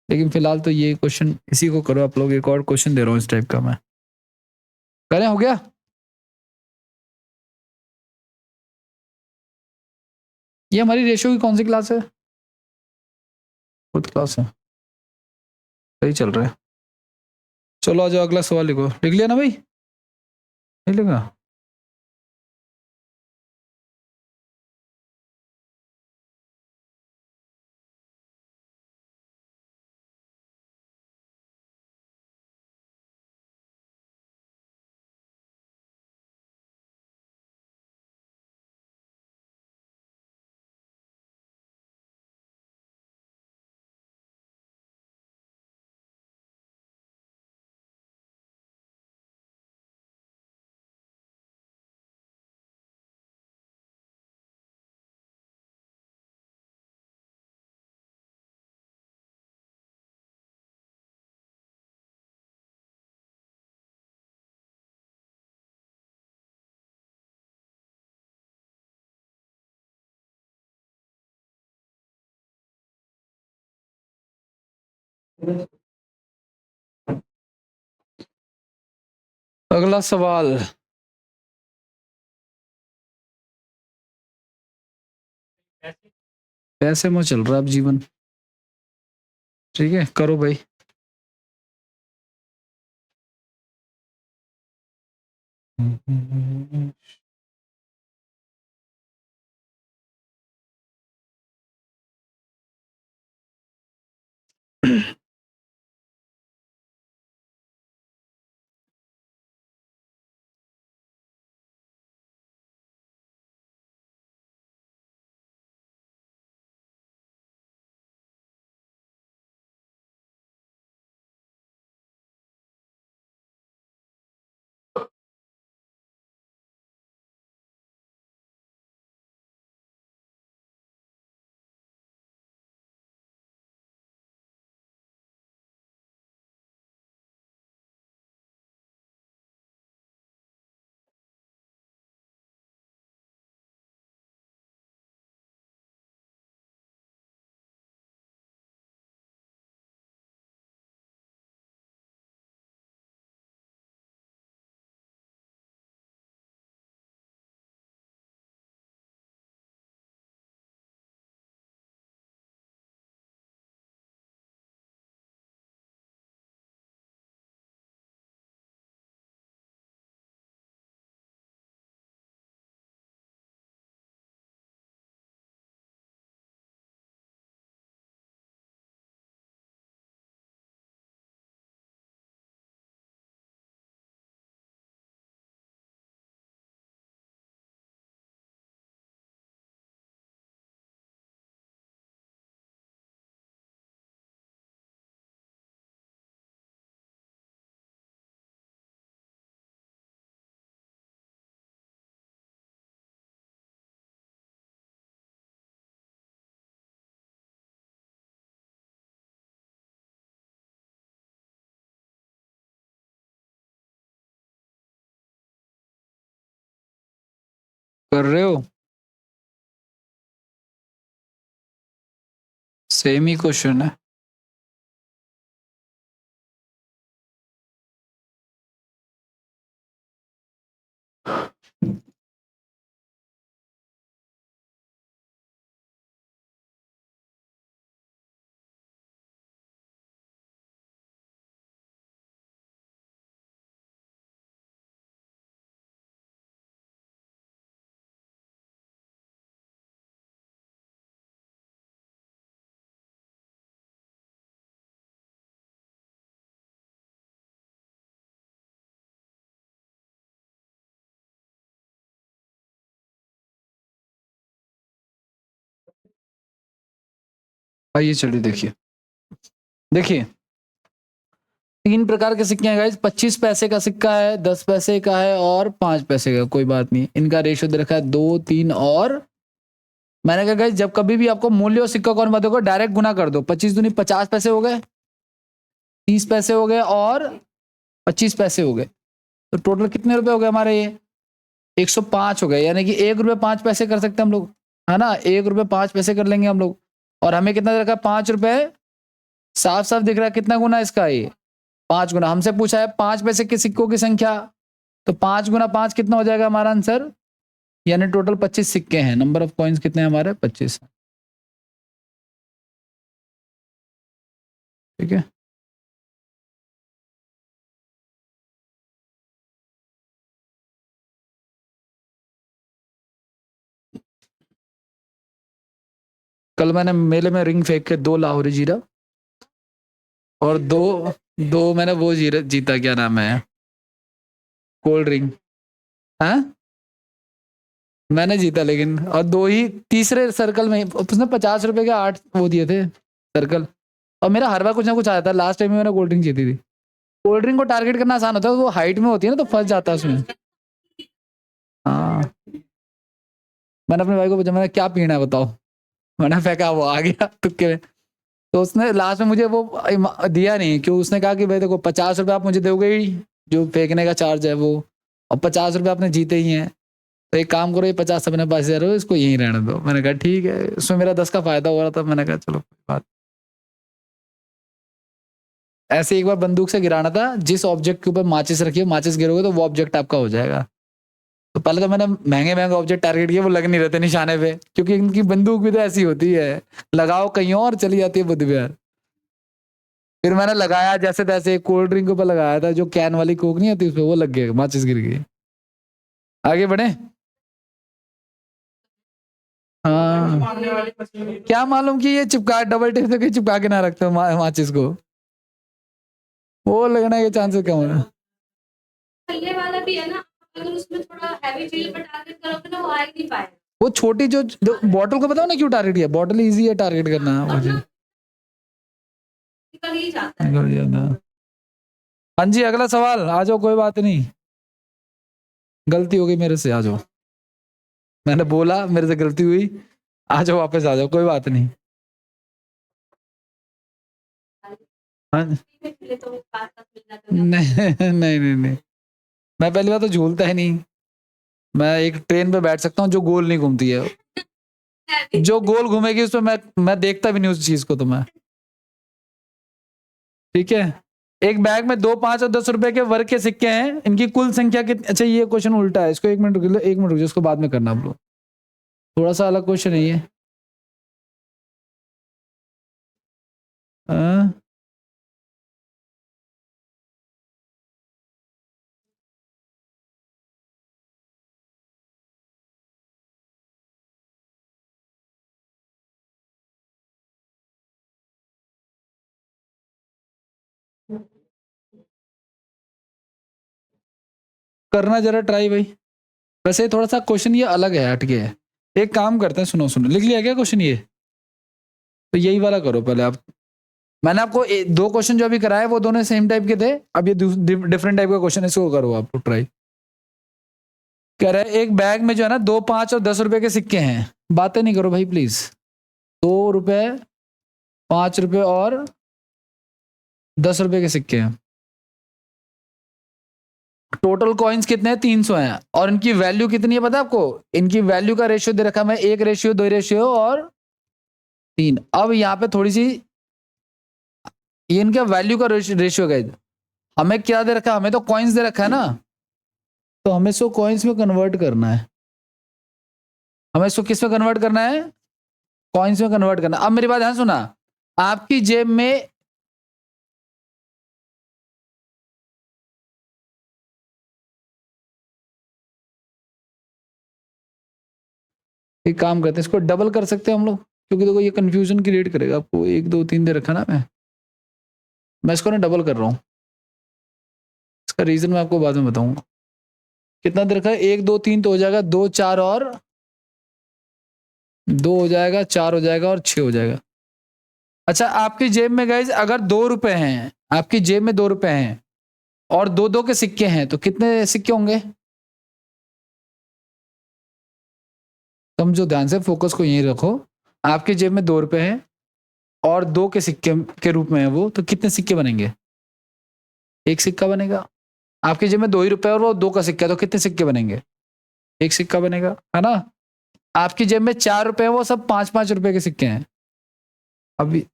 Speaker 1: लेकिन फिलहाल तो ये क्वेश्चन इसी को करो आप लोग। एक और क्वेश्चन दे रहा हूँ इस टाइप का मैं, करें? हो गया? ये हमारी रेशियो की कौन सी क्लास है? फोर्थ क्लास है, सही चल रहा है। चलो आ जाओ, अगला सवाल लिखो। लिख लिया ना भाई? नहीं लिखा? अगला सवाल, पैसे में चल रहा है अब जीवन। ठीक है, करो भाई। कर रहे हो? सेम ही क्वेश्चन है। आइए चलिए देखिए, देखिए 3 प्रकार के सिक्के हैं गाइस। 25 पैसे का सिक्का है, 10 पैसे का है और 5 पैसे का। कोई बात नहीं, इनका रेशियो दे रखा है 2, 3 और मैंने कहा गाइस जब कभी भी आपको मूल्य और सिक्का कौन बात होगा, डायरेक्ट गुना कर दो। 25 दूनी 50 पैसे हो गए, 30 पैसे हो गए और 25 पैसे हो गए। तो टोटल कितने रुपए हो गए हमारे? ये 105 हो गए, यानी कि 1 रुपये 5 पैसे कर सकते हैं हम लोग, है ना। 1 रुपये 5 पैसे कर लेंगे हम लोग। और हमें कितना दे रखा है? 5 रुपए। साफ साफ दिख रहा है कितना गुना इसका, ये 5 गुना। हमसे पूछा है 5 पैसे के सिक्कों की संख्या, तो 5 गुना 5 कितना हो जाएगा हमारा आंसर? यानी टोटल 25 सिक्के हैं। नंबर ऑफ कॉइन्स कितने हैं हमारे? 25। ठीक है, कल मैंने मेले में रिंग फेंक के 2 लाहौरी जीरा और दो मैंने वो जीता, क्या नाम है, कोल्ड ड्रिंक। हाँ मैंने जीता, लेकिन और 2 ही तीसरे सर्कल में उसने 50 रुपए के 8 वो दिए थे सर्कल। और मेरा हर बार कुछ ना कुछ आया था। लास्ट टाइम में मैंने कोल्ड ड्रिंक जीती थी। कोल्ड ड्रिंक को टारगेट करना आसान होता है, वो हाइट में होती है ना, तो फंस जाता है उसमें। हाँ मैंने अपने भाई को पूछा, मैंने क्या पीना है बताओ, मैंने फेंका, वो आ गया तुक्के में। तो उसने लास्ट में मुझे वो दिया नहीं, क्यों? उसने कहा कि भाई देखो 50 रुपये आप मुझे दोगे ही, जो फेंकने का चार्ज है वो, और 50 रुपये आपने जीते ही हैं, तो एक काम करो, ये 50 अपने पास दे रहे हो, इसको यहीं रहने दो। मैंने कहा ठीक है, उसमें मेरा 10 का फायदा हो रहा था। मैंने कहा चलो कोई बात। ऐसे एक बार बंदूक से गिराना था, जिस ऑब्जेक्ट के ऊपर माचिस रखी हो, माचिस गिरोगे तो वो ऑब्जेक्ट आपका हो जाएगा। तो पहले तो मैंने महंगे महंगे ऑब्जेक्ट टारगेट किए, वो लग नहीं रहते निशाने पे, क्योंकि इनकी बंदूक भी तो ऐसी होती है, लगाओ कहीं और चली जाती है बुद्ध विहार। फिर मैंने लगाया जैसे तैसे, कोल्ड ड्रिंक के ऊपर लगाया था, जो कैन वाली कोक नहीं आती उसपे, वो लग गया, माचिस गिर गई। आगे बढ़े। हाँ क्या मालूम कि ये चिपका, डबल टेप से कहीं चिपका के ना रखते हो माचिस को, वो लगने के चांसेस कम है।
Speaker 2: पहले वाला भी है ना, अगर उसमें थोड़ा हैवी चीज पर टारगेट करोगे ना, वो आ ही नहीं पाएगा।
Speaker 1: वो छोटी जो बॉटल को बताओ ना क्यों टारगेट किया, बॉटल इजी है टारगेट करना मुझे।
Speaker 2: निकल ही जाता है।
Speaker 1: हाँ जी अगला सवाल, आ जाओ, कोई बात नहीं, गलती हो गई मेरे से, आ जाओ। मैंने बोला मेरे से गलती हुई, आ जाओ वापस आ जाओ, कोई बात नहीं। हाँ नहीं नहीं नहीं नहीं, मैं पहली बार तो झूलता ही नहीं। मैं एक ट्रेन पे बैठ सकता हूँ जो गोल नहीं घूमती है, जो गोल घूमेगी उस पर मैं देखता भी नहीं उस चीज को, तो मैं ठीक है। एक बैग में 2, 5 और 10 रुपए के वर्ग के सिक्के हैं, इनकी कुल संख्या कितनी? अच्छा ये क्वेश्चन उल्टा है, इसको 1 मिनट रुक लो, 1 मिनट रुक जाओ, इसको बाद में करना आप लोग, थोड़ा सा अलग क्वेश्चन है ये। हाँ? करना जरा ट्राई भाई। वैसे थोड़ा सा क्वेश्चन ये अलग है, हटके है। एक काम करते हैं, सुनो सुनो, लिख लिया क्या क्वेश्चन ये? तो यही वाला करो पहले आप। मैंने आपको 2 क्वेश्चन जो अभी कराए वो दोनों सेम टाइप के थे, अब ये डिफरेंट टाइप का क्वेश्चन है, इसको करो आप ट्राई। कह रहे हैं एक बैग में जो है ना 2, 5 और 10 रुपए के सिक्के हैं। बातें नहीं करो भाई प्लीज। 2 रुपए, 5 रुपए और 10 रुपए के सिक्के हैं। टोटल कॉइन्स कितने हैं? 300 हैं। और इनकी वैल्यू कितनी है पता है आपको? इनकी वैल्यू का रेशियो दे रखा मैं 1 रेशियो 2 रेशियो और 3। अब यहाँ पे थोड़ी सी, ये इनका वैल्यू का रेशियो गए, हमें क्या दे रखा है? हमें तो कॉइन्स दे रखा है ना, तो हमें इसको कॉइन्स में कन्वर्ट करना है। हमें इसको किस में कन्वर्ट करना है? कॉइन्स में कन्वर्ट करना। अब मेरी बात ध्यान सुना, आपकी जेब में एक काम करते हैं, इसको डबल कर सकते हैं हम लोग, क्योंकि देखो ये कंफ्यूजन क्रिएट करेगा आपको। 1 2 3 दे रखा ना, मैं इसको ना डबल कर रहा हूँ। इसका रीजन मैं आपको बाद में बताऊंगा। कितना दे रखा है? 1 2 3 तो हो जाएगा 2 4 और 2 हो जाएगा, 4 हो जाएगा और 6 हो जाएगा। अच्छा, आपकी जेब में गाइज अगर 2 रुपए हैं, आपकी जेब में 2 रुपए हैं और 2-2 के सिक्के हैं, तो कितने सिक्के होंगे? समझो ध्यान से, फोकस को यहीं रखो। आपकी जेब में 2 रुपए हैं और 2 के सिक्के के रूप में है वो, तो कितने सिक्के बनेंगे? 1 सिक्का बनेगा। आपकी जेब में 2 ही रुपए और वो 2 का सिक्का है, तो कितने सिक्के बनेंगे? 1 सिक्का बनेगा, है ना? आपकी जेब में 4 रुपए हैं, वो सब 5-5 रुपए के सिक्के हैं। अभी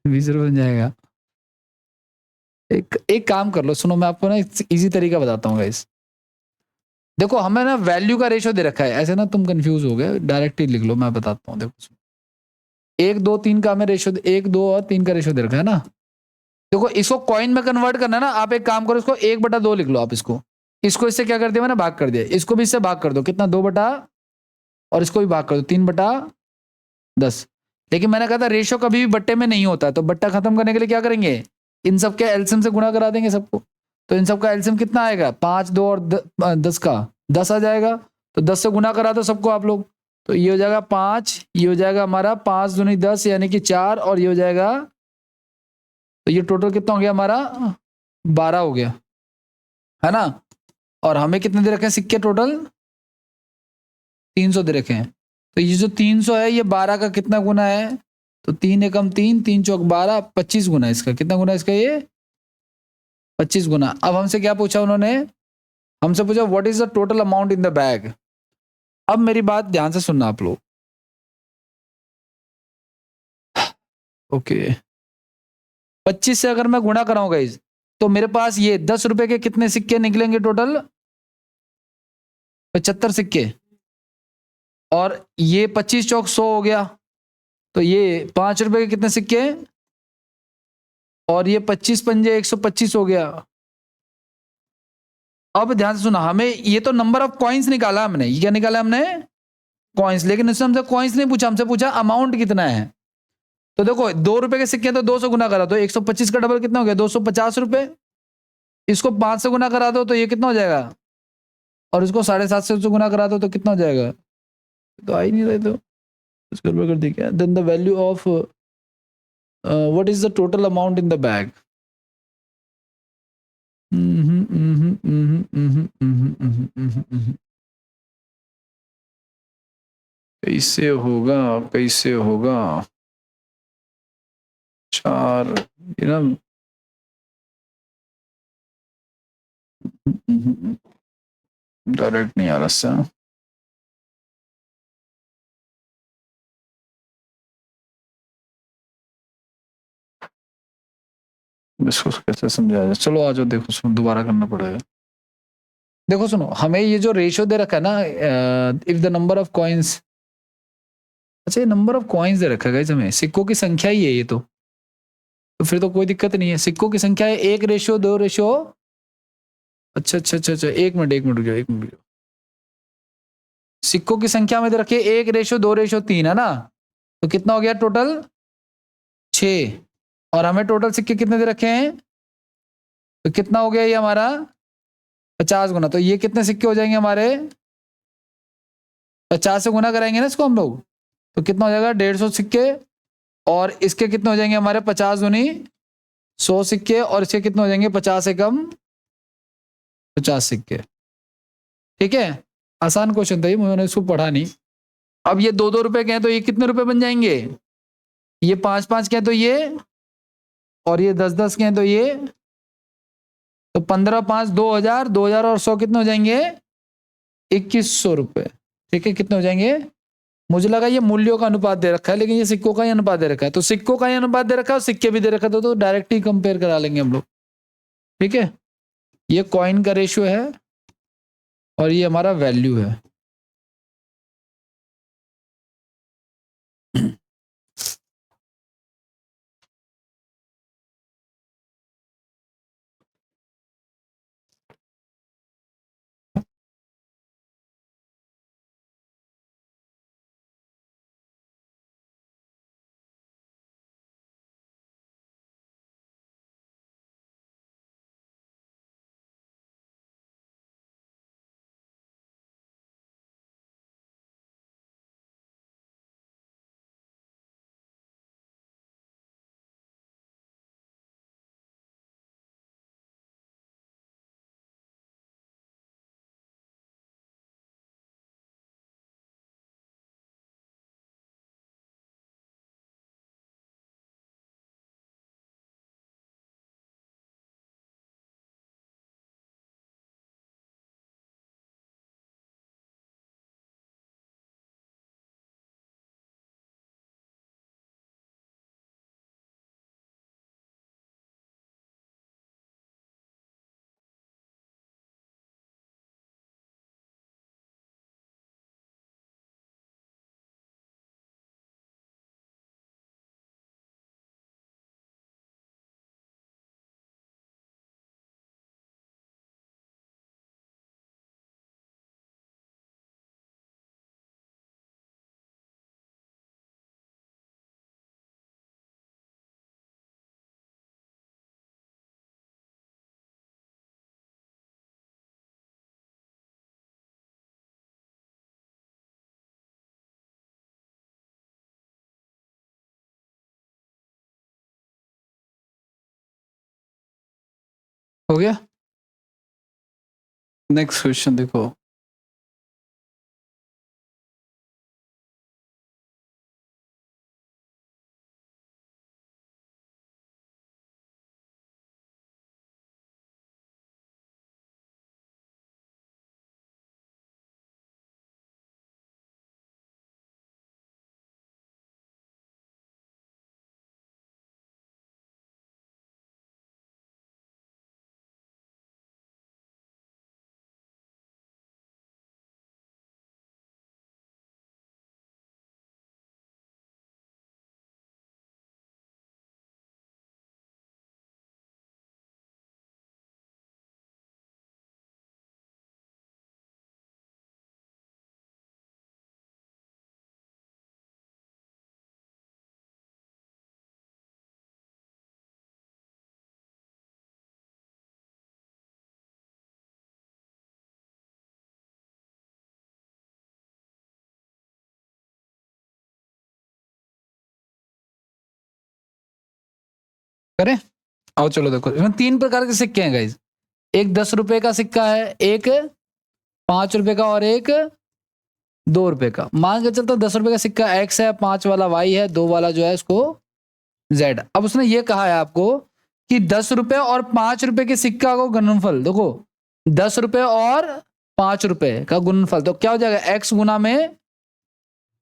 Speaker 1: 20 रुपए बन जाएगा। एक काम कर लो, सुनो मैं आपको ना इजी तरीका बताता हूँ गाइस। देखो हमें ना वैल्यू का रेशो दे रखा है, ऐसे ना तुम कंफ्यूज हो गए, डायरेक्ट ही लिख लो, मैं बताता हूँ। देखो 1 2 3 का हमें रेशो, 1 2 और 3 का रेशो दे रखा है ना। देखो इसको कॉइन में कन्वर्ट करना है ना, आप एक काम करो, इसको 1/2 लिख लो आप। इसको इससे क्या कर दिया मैंने, भाग कर दिया। इसको भी इससे भाग कर दो, कितना 2 बटा, और इसको भी भाग कर दो 3/10। लेकिन मैंने कहा था रेशो कभी भी बट्टे में नहीं होता, तो बट्टा खत्म करने के लिए क्या करेंगे, इन सब के एलसीएम से गुणा करा देंगे सबको। तो इन सब का एलसीएम कितना आएगा, 5 2 और 10 का 10 आ जाएगा। तो 10 से गुणा करा दो सबको आप लोग, तो ये हो जाएगा 5, ये हो जाएगा हमारा 5 दूनी 10 यानी कि 4, और ये हो जाएगा, तो ये टोटल कितना हो गया हमारा, 12 हो गया, है ना। और हमें कितने दे रखे हैं सिक्के, टोटल 300 दे रखे हैं। तो ये जो 300 है, ये 12 का कितना गुना है, तो 3 एकम 3, 3 चौक 12, 25 गुना इसका। कितना गुना इसका, ये 25 गुना। अब हमसे क्या पूछा उन्होंने, हमसे पूछा what is the total amount in the bag. अब मेरी बात ध्यान से सुनना आप लोग, ओके। 25 से अगर मैं गुणा कराऊंगा इस, तो मेरे पास ये 10 रुपए के कितने सिक्के निकलेंगे, टोटल 75 सिक्के। और ये 25 चौक 100 हो गया, तो ये 5 रुपए के कितने सिक्के, और ये 25 पंजे 125 हो गया। अब ध्यान से सुना, हमें ये तो नंबर ऑफ कॉइन्स निकाला हमने, ये क्या निकाला हमने, कॉइन्स। लेकिन उसने हमसे कॉइन्स नहीं पूछा, हमसे पूछा अमाउंट कितना है। तो देखो 2 रुपए के सिक्के तो 2 से गुना करा, तो 125 का डबल कितना हो गया, 250 रुपए। इसको 5 से गुना करा दो तो ये कितना हो जाएगा, और इसको 7.5 से गुना करा दो तो कितना हो जाएगा, तो आ ही नहीं रहे। तो इसको कर दी क्या, then the value of what is the total amount in the bag. कैसे होगा, कैसे होगा, 4, ये ना, डायरेक्ट नहीं आ रहा सा। इसको कैसे समझाया जाए, चलो आ जाओ, देखो सुनो, दोबारा करना पड़ेगा। देखो सुनो, हमें ये जो रेशियो दे रखा है ना, if the number of coins, अच्छा ये नंबर ऑफ कॉइन्स दे रखा है हमें, सिक्कों की संख्या ही है ये, तो फिर तो कोई दिक्कत नहीं है। सिक्कों की संख्या है 1:2। अच्छा अच्छा अच्छा अच्छा, 1 मिनट रुक जाओ, 1 मिनट रुक जाओ। सिक्कों की संख्या में दे रखी है 1:2:3, है ना। तो कितना हो गया टोटल, 6। और हमें टोटल सिक्के कितने दे रखे हैं, तो कितना हो गया ये हमारा, 50 गुना। तो ये कितने सिक्के हो जाएंगे हमारे, 50 से गुना कराएंगे ना इसको हम लोग, तो कितना हो जाएगा, 150 सिक्के। और इसके कितने हो जाएंगे हमारे, 50 दूनी 100 सिक्के। और इसके कितने हो जाएंगे, 50 एकम 50 सिक्के। ठीक है, आसान क्वेश्चन था ये, मैंने इसको पढ़ा नहीं। अब ये 2-2 रुपए के हैं, तो ये कितने रुपए बन जाएंगे, ये 5-5 के हैं तो ये, और ये 10-10 के हैं तो ये, तो 15 5 2000, 2000 और 100 कितने हो जाएंगे, 2100 रुपए। ठीक है, कितने हो जाएंगे, मुझे लगा ये मूल्यों का अनुपात दे रखा है, लेकिन ये सिक्कों का ही अनुपात दे रखा है। तो सिक्कों का ही अनुपात दे रखा है और सिक्के भी दे रखा था, तो डायरेक्ट ही कंपेयर करा लेंगे हम लोग। ठीक है, ये कॉइन का रेशियो है और ये हमारा वैल्यू है। हो गया। नेक्स्ट क्वेश्चन देखो, करें? आओ चलो देखो, इसमें 3 प्रकार के सिक्के हैं गाइज। एक 10 रुपए का सिक्का है, एक 5 रुपए का और एक 2 रुपए का। मान के चलता 10 रुपए का सिक्का एक्स है, 5 वाला वाई है, 2 वाला जो है इसको जेड। अब उसने ये कहा है आपको कि 10 रुपए और 5 रुपए के सिक्का को गुणनफल देखो, 10 रुपए और 5 रुपए का गुणनफल तो क्या हो जाएगा, एक्स गुना में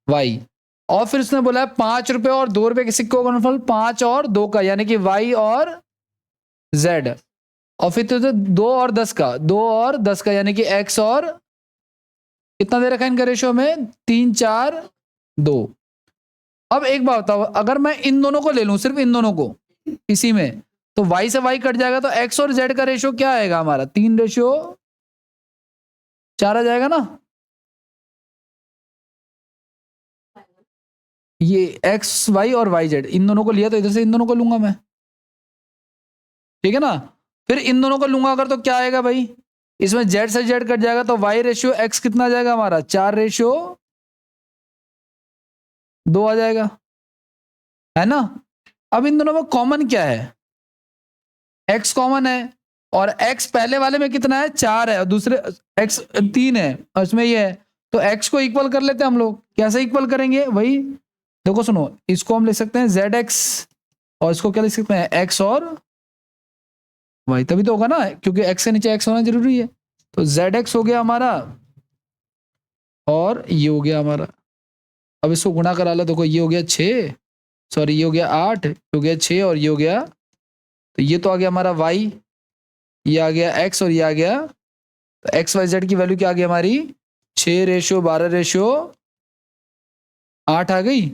Speaker 1: वाई। और फिर उसने बोला है 5 रुपए और 2 रुपए के सिक्कों का गुणनफल 5 और 2 का, यानी कि वाई और जेड। और फिर तो 2 और 10 का, 2 और 10 का, यानी कि एक्स और कितना दे रखा है इनका रेशियो में, 3 4 2। अब एक बात बताओ, अगर मैं इन दोनों को ले लूं, सिर्फ इन दोनों को इसी में, तो वाई से वाई कट जाएगा, तो एक्स और जेड का रेशियो क्या आएगा हमारा, 3:4 आ जाएगा ना। ये एक्स वाई और वाई जेड इन दोनों को लिया, तो इधर से इन दोनों को लूंगा मैं, ठीक है ना। फिर इन दोनों को लूंगा अगर, तो क्या आएगा भाई, इसमें जेड से जेड कट जाएगा, तो वाई रेशियो एक्स कितना आ जाएगा हमारा, 4:2 आ जाएगा, है ना। अब इन दोनों में कॉमन क्या है, एक्स कॉमन है, और एक्स पहले वाले में कितना है, 4 है, और दूसरे एक्स 3 है, और इसमें ये है, तो एक्स को इक्वल कर लेते हैं हम लोग। कैसे इक्वल करेंगे वही देखो, सुनो, इसको हम लिख सकते हैं जेड एक्स, और इसको क्या लिख सकते हैं, एक्स और वाई, तभी तो होगा ना, क्योंकि एक्स के नीचे एक्स होना जरूरी है। तो जेड एक्स हो गया हमारा, और ये हो गया हमारा। अब इसको गुणा करा लो, देखो ये हो गया 6, सॉरी ये हो गया 8, ये हो गया 6, और ये हो गया, तो ये तो आ गया हमारा वाई, ये आ गया एक्स, और ये आ गया, तो एक्स वाई जेड की वैल्यू क्या आ गई हमारी, 6:12:8 आ गई।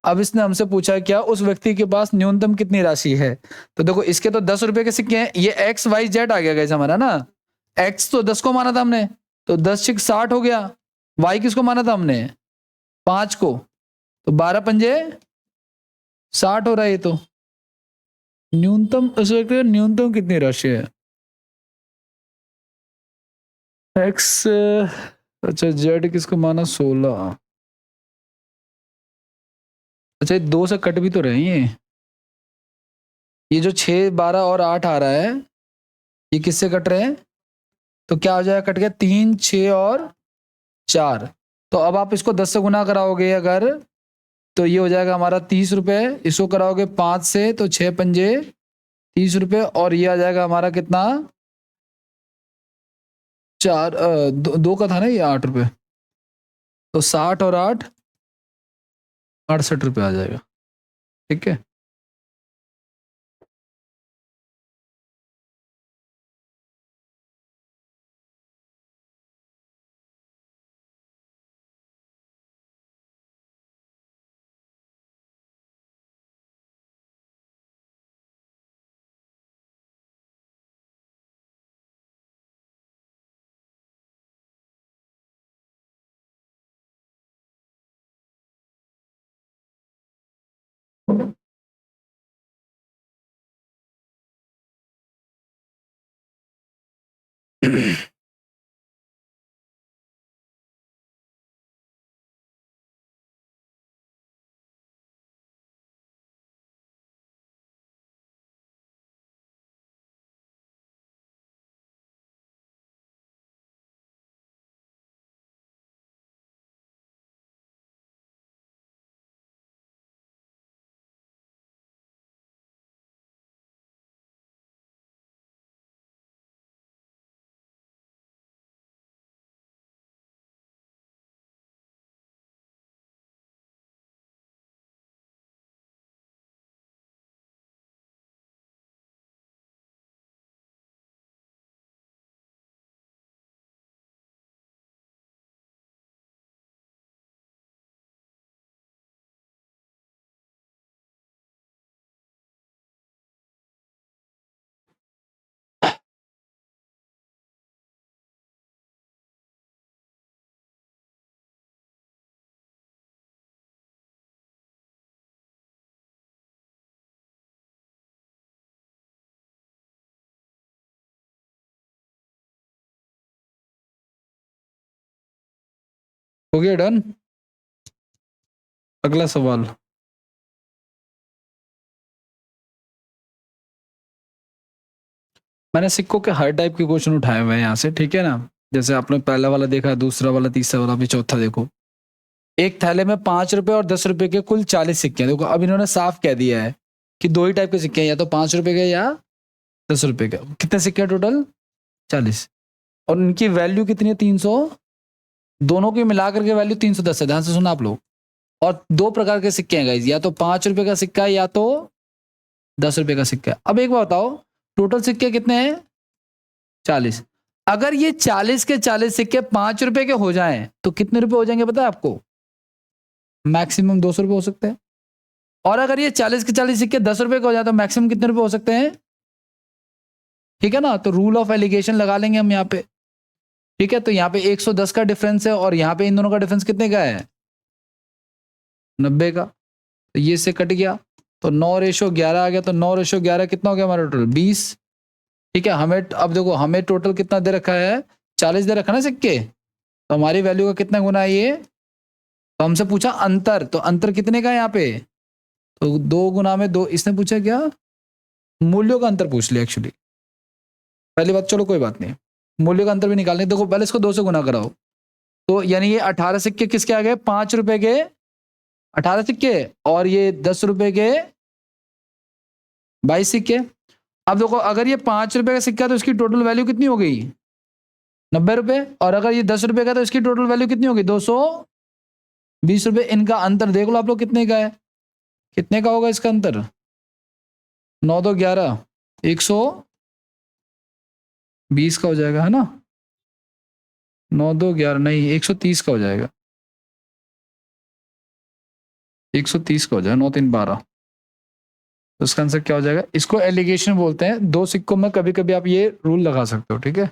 Speaker 1: अब इसने हमसे पूछा क्या, उस व्यक्ति के पास न्यूनतम कितनी राशि है। तो देखो इसके तो 10 रुपए के सिक्के हैं, ये एक्स वाई जेड आ गया गाइस हमारा ना। एक्स तो 10 को माना था हमने, तो 10×6 = 60 हो गया। वाई किसको माना था हमने, 5 को, तो 12×5 = 60 हो रहा है ये तो। न्यूनतम उस व्यक्ति का न्यूनतम कितनी राशि है, एक्स, अच्छा जेड किसको माना, 16। अच्छा, 2 से कट भी तो रहे हैं ये जो 6 12 और 8 आ रहा है, ये किससे कट रहे हैं, तो क्या हो जाएगा, कट गया 3 6 और 4। तो अब आप इसको 10 से गुना कराओगे अगर, तो ये हो जाएगा हमारा 30 रुपए। इसको कराओगे 5 से, तो 6×5 = 30 रुपए, और ये आ जाएगा हमारा कितना, 4 2 का था ना ये, 8 रुपए, तो 60 और 8 68 रुपए आ जाएगा, ठीक है। हो गया डन। अगला सवाल, मैंने सिक्कों के हर टाइप के क्वेश्चन उठाए हुए हैं यहाँ से, ठीक है ना। जैसे आपने पहला वाला देखा, दूसरा वाला, तीसरा वाला, भी चौथा देखो। एक थैले में 5 रुपए और 10 रुपए के कुल 40 सिक्के हैं। देखो अब इन्होंने साफ कह दिया है कि दो ही टाइप के सिक्के हैं, या तो 5 रुपए के या 10 रुपए के। कितने सिक्के हैं टोटल? 40। और इनकी वैल्यू कितनी है? 300। दोनों की मिलाकर के वैल्यू 310 है। ध्यान से सुना आप लोग। और दो प्रकार के सिक्के हैं गाइज, या तो 5 रुपए का सिक्का है या तो 10 रुपए का सिक्का है। अब एक बात बताओ, टोटल सिक्के कितने हैं? 40। अगर ये 40 के 40 सिक्के 5 रुपए के हो जाएं तो कितने रुपए हो जाएंगे पता है आपको? मैक्सिमम 200 रुपए हो सकते हैं। और अगर ये 40 के 40 सिक्के 10 रुपए के हो जाए तो मैक्सिमम कितने रुपए हो सकते हैं? ठीक है ना। तो रूल ऑफ एलिगेशन लगा लेंगे हम यहाँ पे। ठीक है, तो यहाँ पे 110 का डिफरेंस है और यहाँ पे इन दोनों का डिफरेंस कितने का है? 90 का। तो ये से कट गया, तो 9:11 आ गया। तो 9:11 कितना हो गया हमारा टोटल? 20। ठीक है, हमें अब देखो, हमें टोटल कितना दे रखा है? 40 दे रखा ना सिक्के। तो हमारी वैल्यू का कितना गुना है ये? तो हमसे पूछा अंतर, तो अंतर कितने का है यहाँ पे? तो 2 गुना में 2। इसने पूछा क्या? मूल्यों का अंतर पूछ लिया एक्चुअली। पहली बात, चलो कोई बात नहीं, मूल्यों का अंतर भी निकालने। देखो पहले इसको 2 से गुना कराओ। तो यानी ये 18 सिक्के किसके आ गए? 5 रुपए के 18 सिक्के, और ये 10 रुपए के 22 सिक्के। अब देखो, अगर ये 5 रुपए का सिक्का तो इसकी टोटल वैल्यू कितनी हो गई? 90 रुपए। और अगर ये 10 रुपए का तो इसकी टोटल वैल्यू कितनी होगी? 220 रुपए। इनका अंतर देख लो आप लोग कितने का है। कितने का होगा इसका अंतर? 9 2 11, 120 का हो जाएगा, है ना। 9 2 11 नहीं, 130 का हो जाएगा। 130 का हो जाएगा। 9 3 12। तो इसका आंसर क्या हो जाएगा? इसको एलिगेशन बोलते हैं। दो सिक्कों में कभी कभी आप ये रूल लगा सकते हो, ठीक है।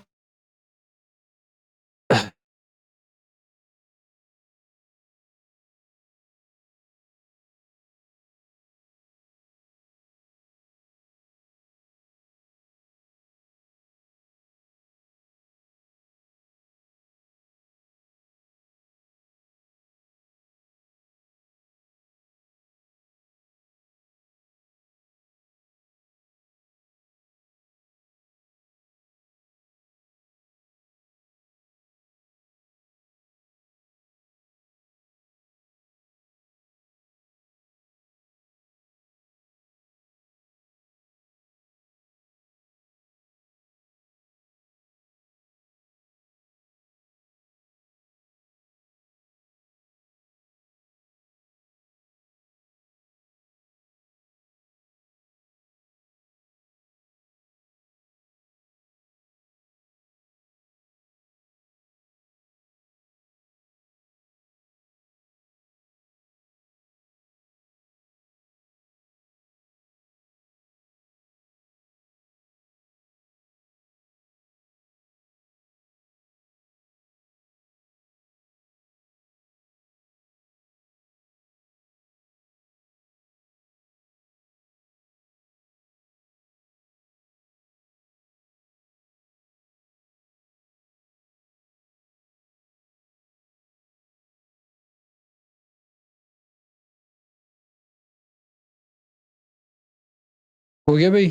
Speaker 1: हो गया भाई।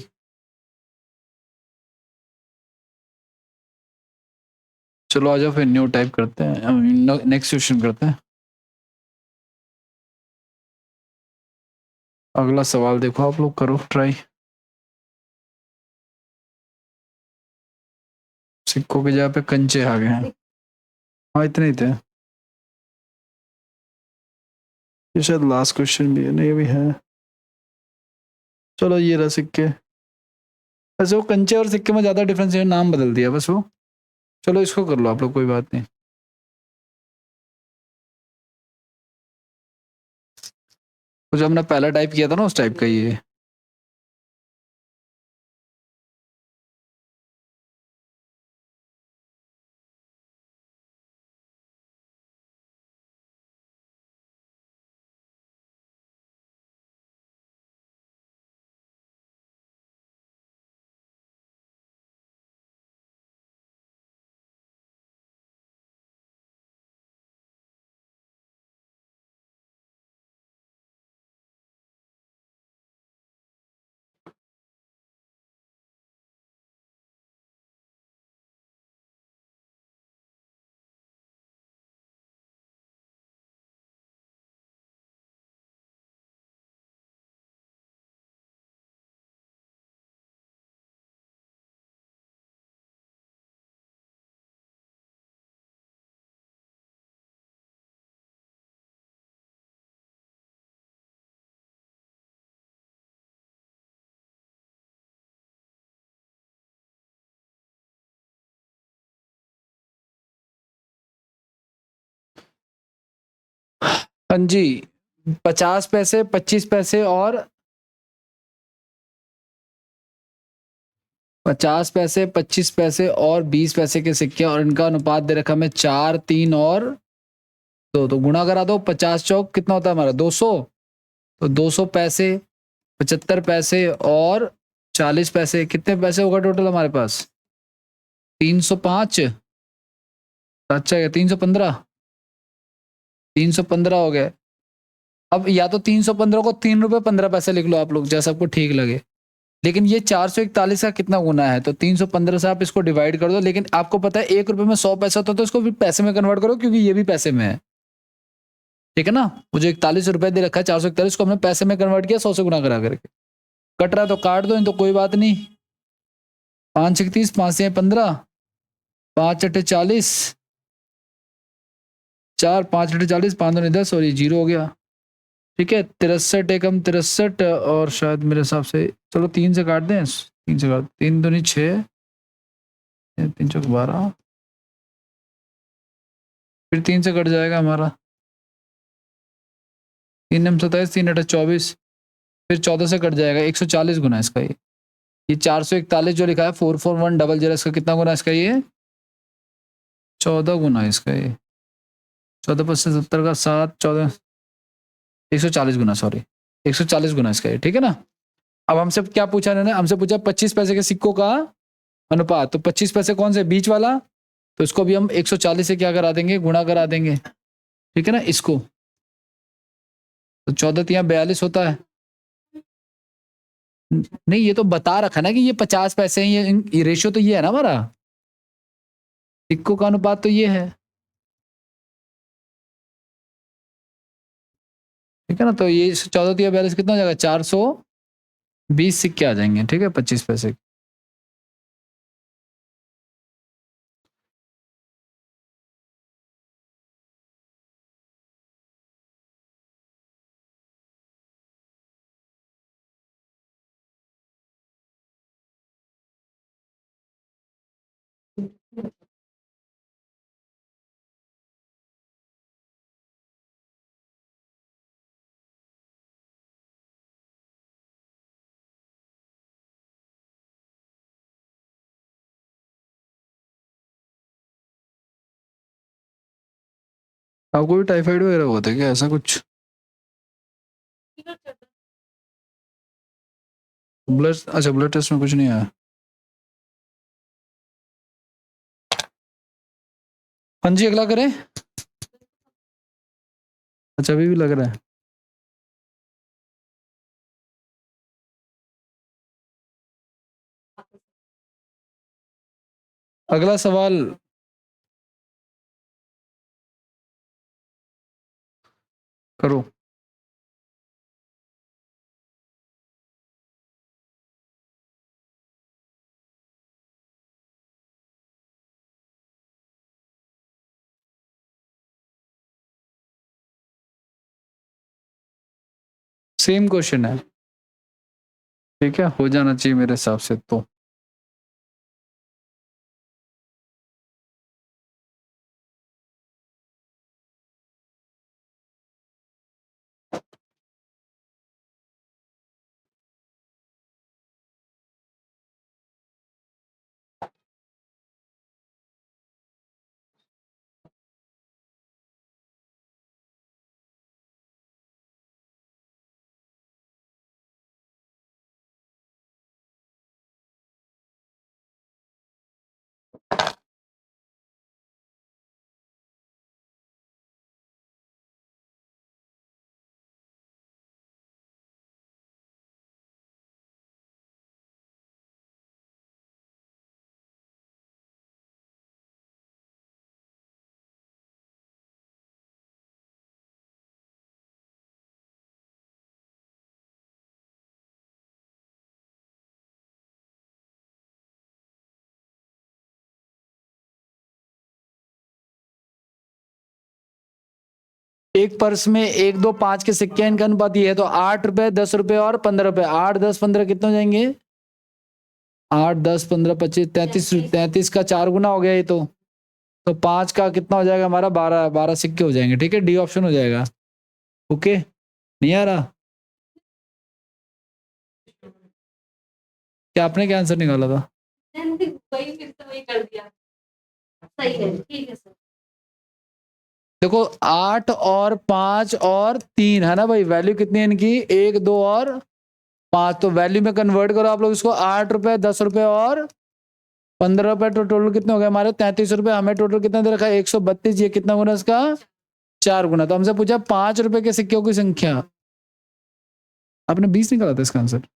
Speaker 1: चलो आ जाओ फिर, न्यू टाइप करते हैं, नेक्स्ट क्वेश्चन करते हैं। अगला सवाल देखो आप लोग, करो ट्राई। सिक्कों की जगह पे कंचे आ गए हैं। हाँ इतने ही थे। ये शायद लास्ट क्वेश्चन भी है, नहीं अभी है। चलो ये रहा सिक्के। वैसे वो कंचे और सिक्के में ज्यादा डिफरेंस है, नाम बदल दिया बस वो। चलो इसको कर लो आप लोग, कोई बात नहीं। वो जो हमने पहला टाइप किया था ना, उस टाइप का ये। हाँ जी, 50 पैसे, 25 पैसे और 50 पैसे, 25 पैसे और 20 पैसे के सिक्के, और इनका अनुपात दे रखा हमें 4, 3 और 2। तो गुणा करा दो, 50 चौक कितना होता है हमारा 200। तो 200 पैसे, 75 पैसे और 40 पैसे, कितने पैसे होगा टोटल हमारे पास? 305। अच्छा है, 315। 315 हो गए। अब या तो 315 को 3 रुपये 15 पैसे लिख लो आप लोग, जैसा आपको ठीक लगे। लेकिन ये 441 का कितना गुना है, तो 315 से आप इसको डिवाइड कर दो। लेकिन आपको पता है 1 रुपये में 100 पैसा होता है, तो इसको भी पैसे में कन्वर्ट करो, क्योंकि ये भी पैसे में है। ठीक है ना? वो जो 41 रुपए दे रखा है 441 को हमने पैसे में कन्वर्ट किया 100 से गुना करा करके। कट रहा है तो काट दो, तो कोई बात नहीं। 5 31, 5 से 15, 5 8 40, 4 5 8 40, 5 2 10, और ये 0 हो गया। ठीक है, 63 एकम 63, और शायद मेरे हिसाब से, चलो 3 से काट दें, 3 से काट, 3 दूनी 6, 3 चौक 12, फिर 3 से कट जाएगा हमारा, 3 9 27, 3 8 24, फिर 14 से कट जाएगा। 140 गुना इसका ये 441 जो लिखा है 44100, इसका कितना गुना इसका? ये 14 गुना इसका। ये 14 25 70 का 7, 14, 140 गुना, सॉरी 140 गुना इसका ये। ठीक है ना? अब हमसे क्या पूछा इन्होंने? हमसे पूछा 25 पैसे के सिक्कों का अनुपात। तो 25 पैसे कौन से? बीच वाला। तो इसको भी हम 140 से क्या करा देंगे? गुणा करा देंगे। ठीक है ना? इसको तो 14 तिया 42 होता है। नहीं, ये तो बता रखा ना कि ये 50 पैसे हैं, ये रेशियो तो ये है ना हमारा, सिक्कों का अनुपात तो ये है। ठीक है ना? तो ये 14 तिया 42 कितना हो जाएगा? 420 सिक्के आ जाएंगे। ठीक है, 25 पैसे। आपको भी टाइफाइड वगैरह हुआ था क्या, ऐसा कुछ? ब्लड, अच्छा ब्लड टेस्ट में कुछ नहीं आया। हाँ जी, अगला करें। अच्छा, अभी भी लग रहा है। अगला सवाल करो। सेम क्वेश्चन है। ठीक है, हो जाना चाहिए मेरे हिसाब से तो। एक पर्स में 1 2 5 के सिक्के, इनका अनुपात ये है। तो 8 रुपए, 10 रुपए और 15 रुपए, 8 10 15 कितने हो जाएंगे? 8 10 15 25 33, 33 का 4 गुना हो गया ये तो 5 का कितना हो जाएगा हमारा? 12 12 सिक्के हो जाएंगे। ठीक है, डी ऑप्शन हो जाएगा। ओके, नहीं आ रहा? क्या आपने क्या आंसर निकाला था?
Speaker 2: वही फिर से वही कर दिया। सही है, ठीक है सर।
Speaker 1: देखो 8 और 5 और 3 है ना भाई, वैल्यू कितनी है इनकी? 1 2 और 5। तो वैल्यू में कन्वर्ट करो आप लोग इसको, 8 रुपए, 10 रुपए और 15 रुपए। तो टोटल कितने हो गए हमारे? 33 रुपए। हमें टोटल कितना दे रखा है? 132। ये कितना गुना इसका? 4 गुना। तो हमसे पूछा 5 रुपए के सिक्कों की संख्या। आपने 20 निकाला था इसका आंसर?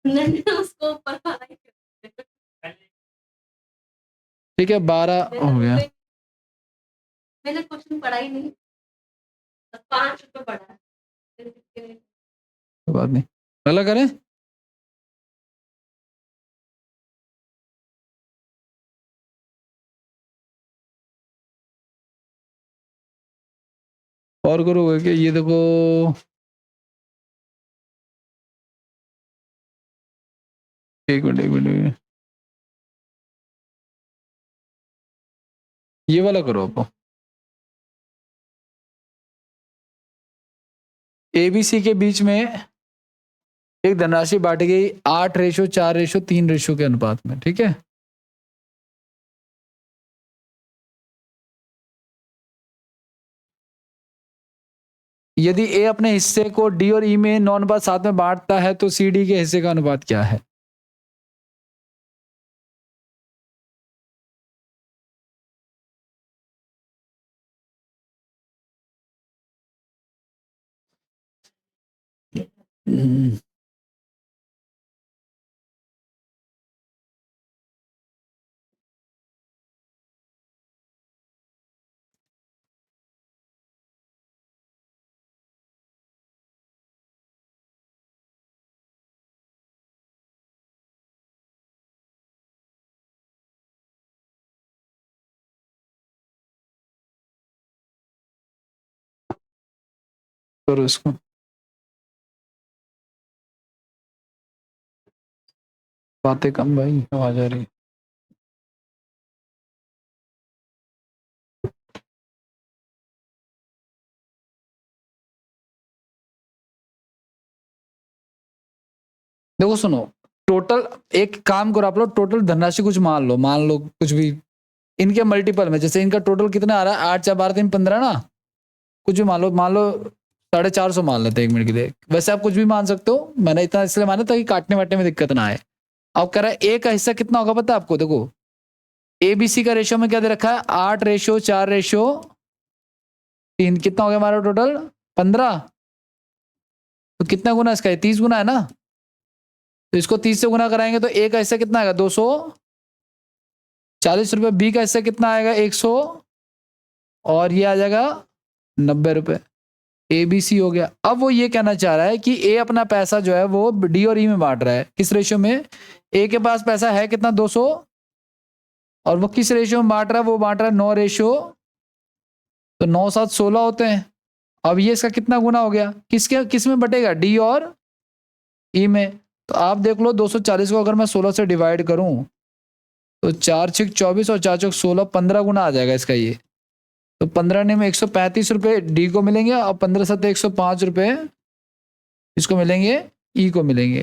Speaker 2: नहीं, उसको ऊपर वाला ही कर।
Speaker 1: ठीक है, 12 हो गया।
Speaker 2: मैंने क्वेश्चन पढ़ा ही नहीं, 5 रुपए पढ़ा है।
Speaker 1: कोई बात नहीं, अगला करें। और करोगे क्या? ये देखो, एक मिनट एक मिनट एक मिनट। ये वाला करो आप। ए बी सी के बीच में एक धनराशि बांटी गई 8:4:3 के अनुपात में, ठीक है। यदि ए अपने हिस्से को डी और ई में 9:7 में बांटता है तो सी डी के हिस्से का अनुपात क्या है? करो इसको। बातें कम भाई, आवाज आ रही है। देखो सुनो, टोटल एक काम करो आप लोग, टोटल धनराशि कुछ मान लो कुछ भी इनके मल्टीपल में। जैसे इनका टोटल कितना आ रहा है? 8 4 12 3 15 ना, कुछ भी मान लो 450 मान लेते हैं 1 मिनट के लिए। वैसे आप कुछ भी मान सकते हो, मैंने इतना इसलिए माना ताकि काटने वाटने में दिक्कत ना आए। अब कह रहा है ए का हिस्सा कितना होगा पता है आपको? देखो ए बी सी का रेशियो में क्या दे रखा है? 8:4:3। कितना हो गया हमारा टोटल? 15। तो कितना गुना इसका? 30 गुना है ना। तो इसको 30 से गुना कराएंगे तो ए का हिस्सा कितना आएगा? 240 रुपए। बी का हिस्सा कितना आएगा? 100। और ये आ जाएगा 90 रुपए। ए बी सी हो गया। अब वो ये कहना चाह रहा है कि ए अपना पैसा जो है वो डी और ई में बांट रहा है। किस रेशियो में? ए के पास पैसा है कितना? 200। और वो किस रेशियो में बांट रहा है? वो बांट रहा है 9 रेशियो। तो 9 7 16 होते हैं। अब ये इसका कितना गुना हो गया? किस में बटेगा? डी और ई में। तो आप देख लो 240 को अगर मैं 16 से डिवाइड करूं तो 4 6 24 और 4 4 16, 15 गुना आ जाएगा इसका ये। तो 15 ने में 135 रुपए डी को मिलेंगे और 15 7 105 रुपए इसको मिलेंगे, ई को मिलेंगे।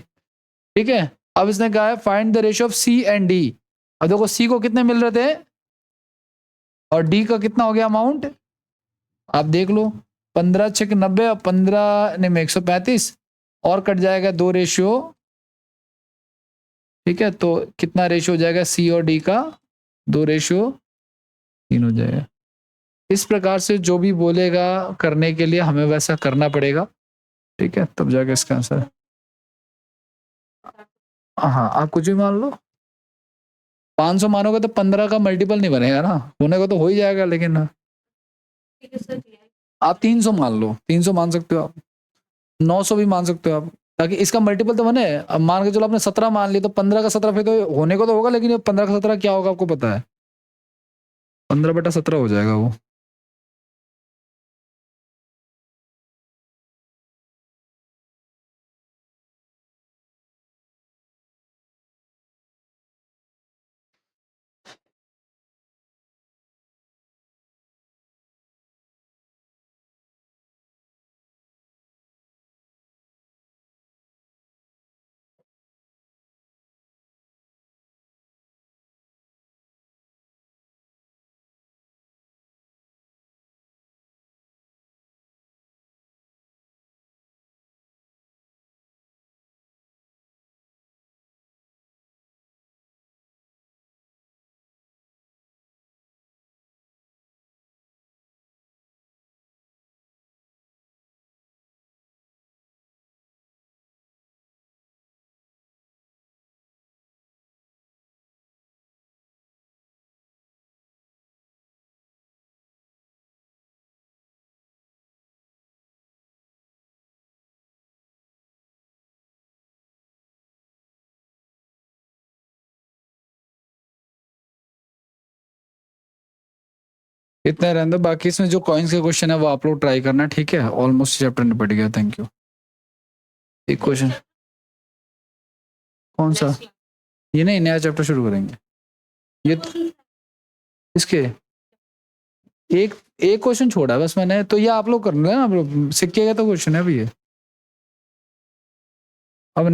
Speaker 1: ठीक है। अब इसने कहा है find the ratio of C and D. अब देखो सी को कितने मिल रहे थे और डी का कितना हो गया अमाउंट? आप देख लो, 15 6 90 और 15 ने में 135 और कट जाएगा 2 रेशियो। ठीक है, तो कितना रेशियो हो जाएगा सी और डी का? 2:3 हो जाएगा। इस प्रकार से जो भी बोलेगा करने के लिए हमें वैसा करना पड़ेगा। ठीक है, तब जाके इसका आंसर। हाँ, आप कुछ भी मान लो। 500 मानोगे तो 15 का मल्टीपल नहीं बनेगा ना, होने को तो हो ही जाएगा लेकिन। आप 300 मान लो, 300 मान सकते हो आप, 900 भी मान सकते हो आप, ताकि इसका मल्टीपल तो बने। अब मान के चलो आपने 17 मान लिया तो 15 का 17 फिर तो होने को तो होगा, लेकिन ये 15 का 17 क्या होगा आपको पता है? 15/17 हो जाएगा वो। इतना रहने दो, बाकी इसमें जो कॉइन्स के क्वेश्चन है वो आप लोग ट्राई करना, ठीक है। ऑलमोस्ट चैप्टर निपट गया। Thank you. एक क्वेश्चन कौन सा? ये नहीं, नया चैप्टर शुरू करेंगे ये इसके। एक एक क्वेश्चन छोड़ा है बस मैंने, तो ये आप लोग कर लेना, आप लोग सिक्के का तो क्वेश्चन है अभी ये। अब